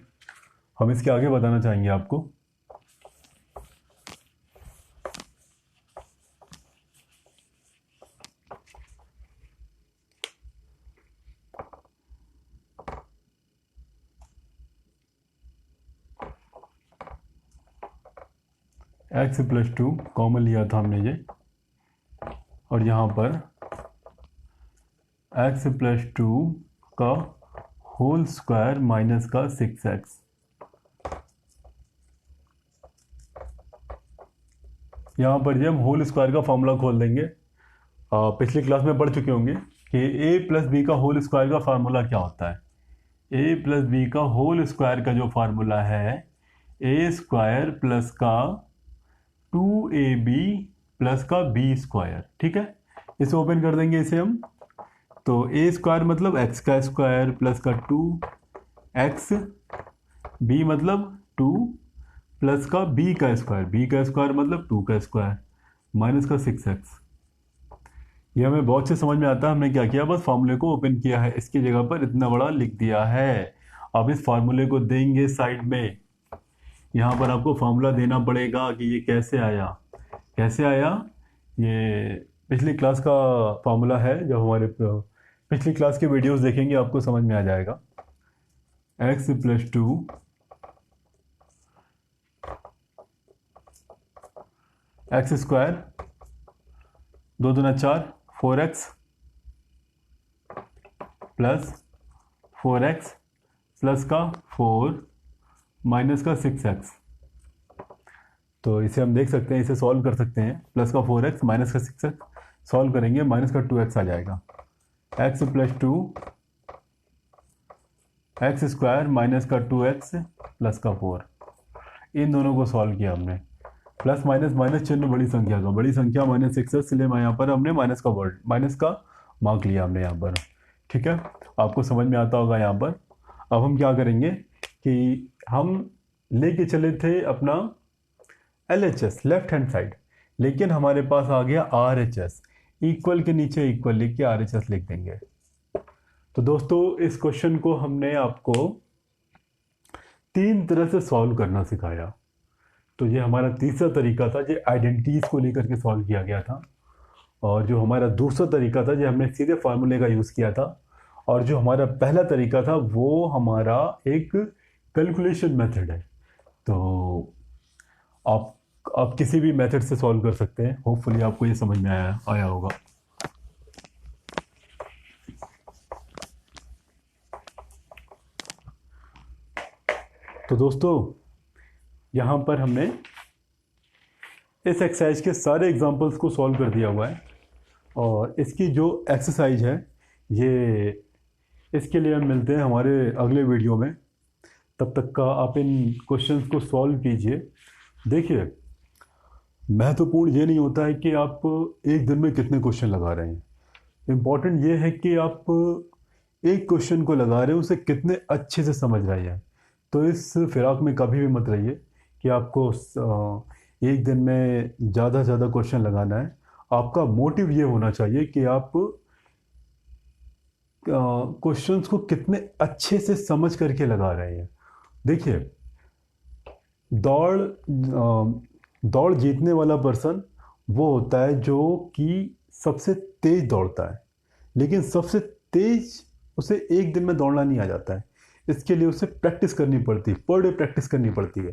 हम इसके आगे बताना चाहेंगे आपको। एक्स प्लस टू कॉमन लिया था हमने ये, और यहाँ पर एक्स प्लस टू का होल स्क्वायर माइनस का 6x। यहाँ पर ये हम होल स्क्वायर का फॉर्मूला खोल देंगे। पिछली क्लास में पढ़ चुके होंगे कि a प्लस बी का होल स्क्वायर का फार्मूला क्या होता है। a प्लस बी का होल स्क्वायर का जो फार्मूला है a स्क्वायर प्लस का 2ab प्लस का b स्क्वायर। ठीक है, इसे ओपन कर देंगे इसे हम। तो a स्क्वायर मतलब x का स्क्वायर प्लस का 2x, b मतलब 2 प्लस का b का स्क्वायर मतलब 2 का स्क्वायर माइनस का 6x। ये हमें बहुत अच्छे समझ में आता है। हमने क्या किया, बस फार्मूले को ओपन किया है, इसकी जगह पर इतना बड़ा लिख दिया है। अब इस फार्मूले को देंगे साइड में। यहाँ पर आपको फार्मूला देना पड़ेगा कि ये कैसे आया। ये पिछली क्लास का फार्मूला है, जब हमारे पिछली क्लास के वीडियोस देखेंगे आपको समझ में आ जाएगा। x plus two x square 2 दूना 4 4x प्लस 4x प्लस का 4 माइनस का 6x। तो इसे हम देख सकते हैं, इसे सॉल्व कर सकते हैं। प्लस का 4x माइनस का 6x सॉल्व करेंगे, माइनस का 2x आ जाएगा। x plus two x square minus का 2x प्लस का 4, इन दोनों को सॉल्व किया हमने। प्लस माइनस माइनस चिन्ह बड़ी संख्या माइनस 6x, इसलिए यहाँ पर हमने माइनस का मार्क लिया हमने यहाँ पर। ठीक है, आपको समझ में आता होगा यहाँ पर। अब हम क्या करेंगे कि हम लेके चले थे अपना LHS लेफ्ट हैंड साइड, लेकिन हमारे पास आ गया RHS। इक्वल के नीचे इक्वल लिख के RHS लिख देंगे। तो दोस्तों, इस क्वेश्चन को हमने आपको 3 तरह से सॉल्व करना सिखाया। तो ये हमारा तीसरा तरीका था, जो आइडेंटिटीज को लेकर के सॉल्व किया गया था। और जो हमारा दूसरा तरीका था, जो हमने सीधे फार्मूले का यूज़ किया था। और जो हमारा पहला तरीका था, वो हमारा एक कैलकुलेशन मेथड है। तो आप किसी भी मेथड से सॉल्व कर सकते हैं। होपफुली आपको ये समझ में आया होगा। तो दोस्तों, यहाँ पर हमने इस एक्सरसाइज के सारे एग्जांपल्स को सॉल्व कर दिया हुआ है। और इसकी जो एक्सरसाइज है, ये इसके लिए हम मिलते हैं हमारे अगले वीडियो में। तब तक का आप इन क्वेश्चंस को सॉल्व कीजिए। देखिए, महत्वपूर्ण ये नहीं होता है कि आप एक दिन में कितने क्वेश्चन लगा रहे हैं। इम्पॉर्टेंट ये है कि आप एक क्वेश्चन को लगा रहे हैं, उसे कितने अच्छे से समझ रहे हैं। तो इस फिराक में कभी भी मत रहिए कि आपको एक दिन में ज़्यादा से ज़्यादा क्वेश्चन लगाना है। आपका मोटिव ये होना चाहिए कि आप क्वेश्चंस को कितने अच्छे से समझ करके लगा रहे हैं। देखिए, दौड़ जीतने वाला पर्सन वो होता है जो कि सबसे तेज दौड़ता है, लेकिन सबसे तेज उसे एक दिन में दौड़ना नहीं आ जाता है। इसके लिए उसे प्रैक्टिस करनी पड़ती है, पर डे प्रैक्टिस करनी पड़ती है।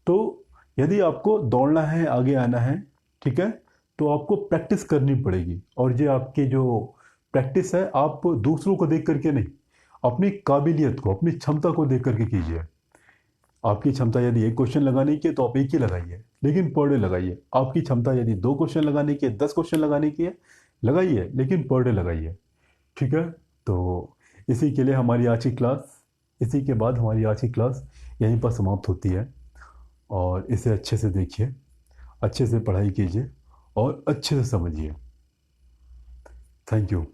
तो यदि आपको दौड़ना है, आगे आना है, ठीक है, तो आपको प्रैक्टिस करनी पड़ेगी। और ये आपकी जो प्रैक्टिस है, आप दूसरों को देख करके नहीं, अपनी काबिलियत को, अपनी क्षमता को देख करके कीजिए। आपकी क्षमता यदि एक क्वेश्चन लगाने की है तो आप एक ही लगाइए, लेकिन पर डे लगाइए। आपकी क्षमता यदि 2 क्वेश्चन लगाने की है, 10 क्वेश्चन लगाने की है, लगाइए, लेकिन पर डे लगाइए। ठीक है, तो इसी के लिए हमारी आज की क्लास, इसी के बाद हमारी आज की क्लास यहीं पर समाप्त होती है। और इसे अच्छे से देखिए, अच्छे से पढ़ाई कीजिए और अच्छे से समझिए। Thank you.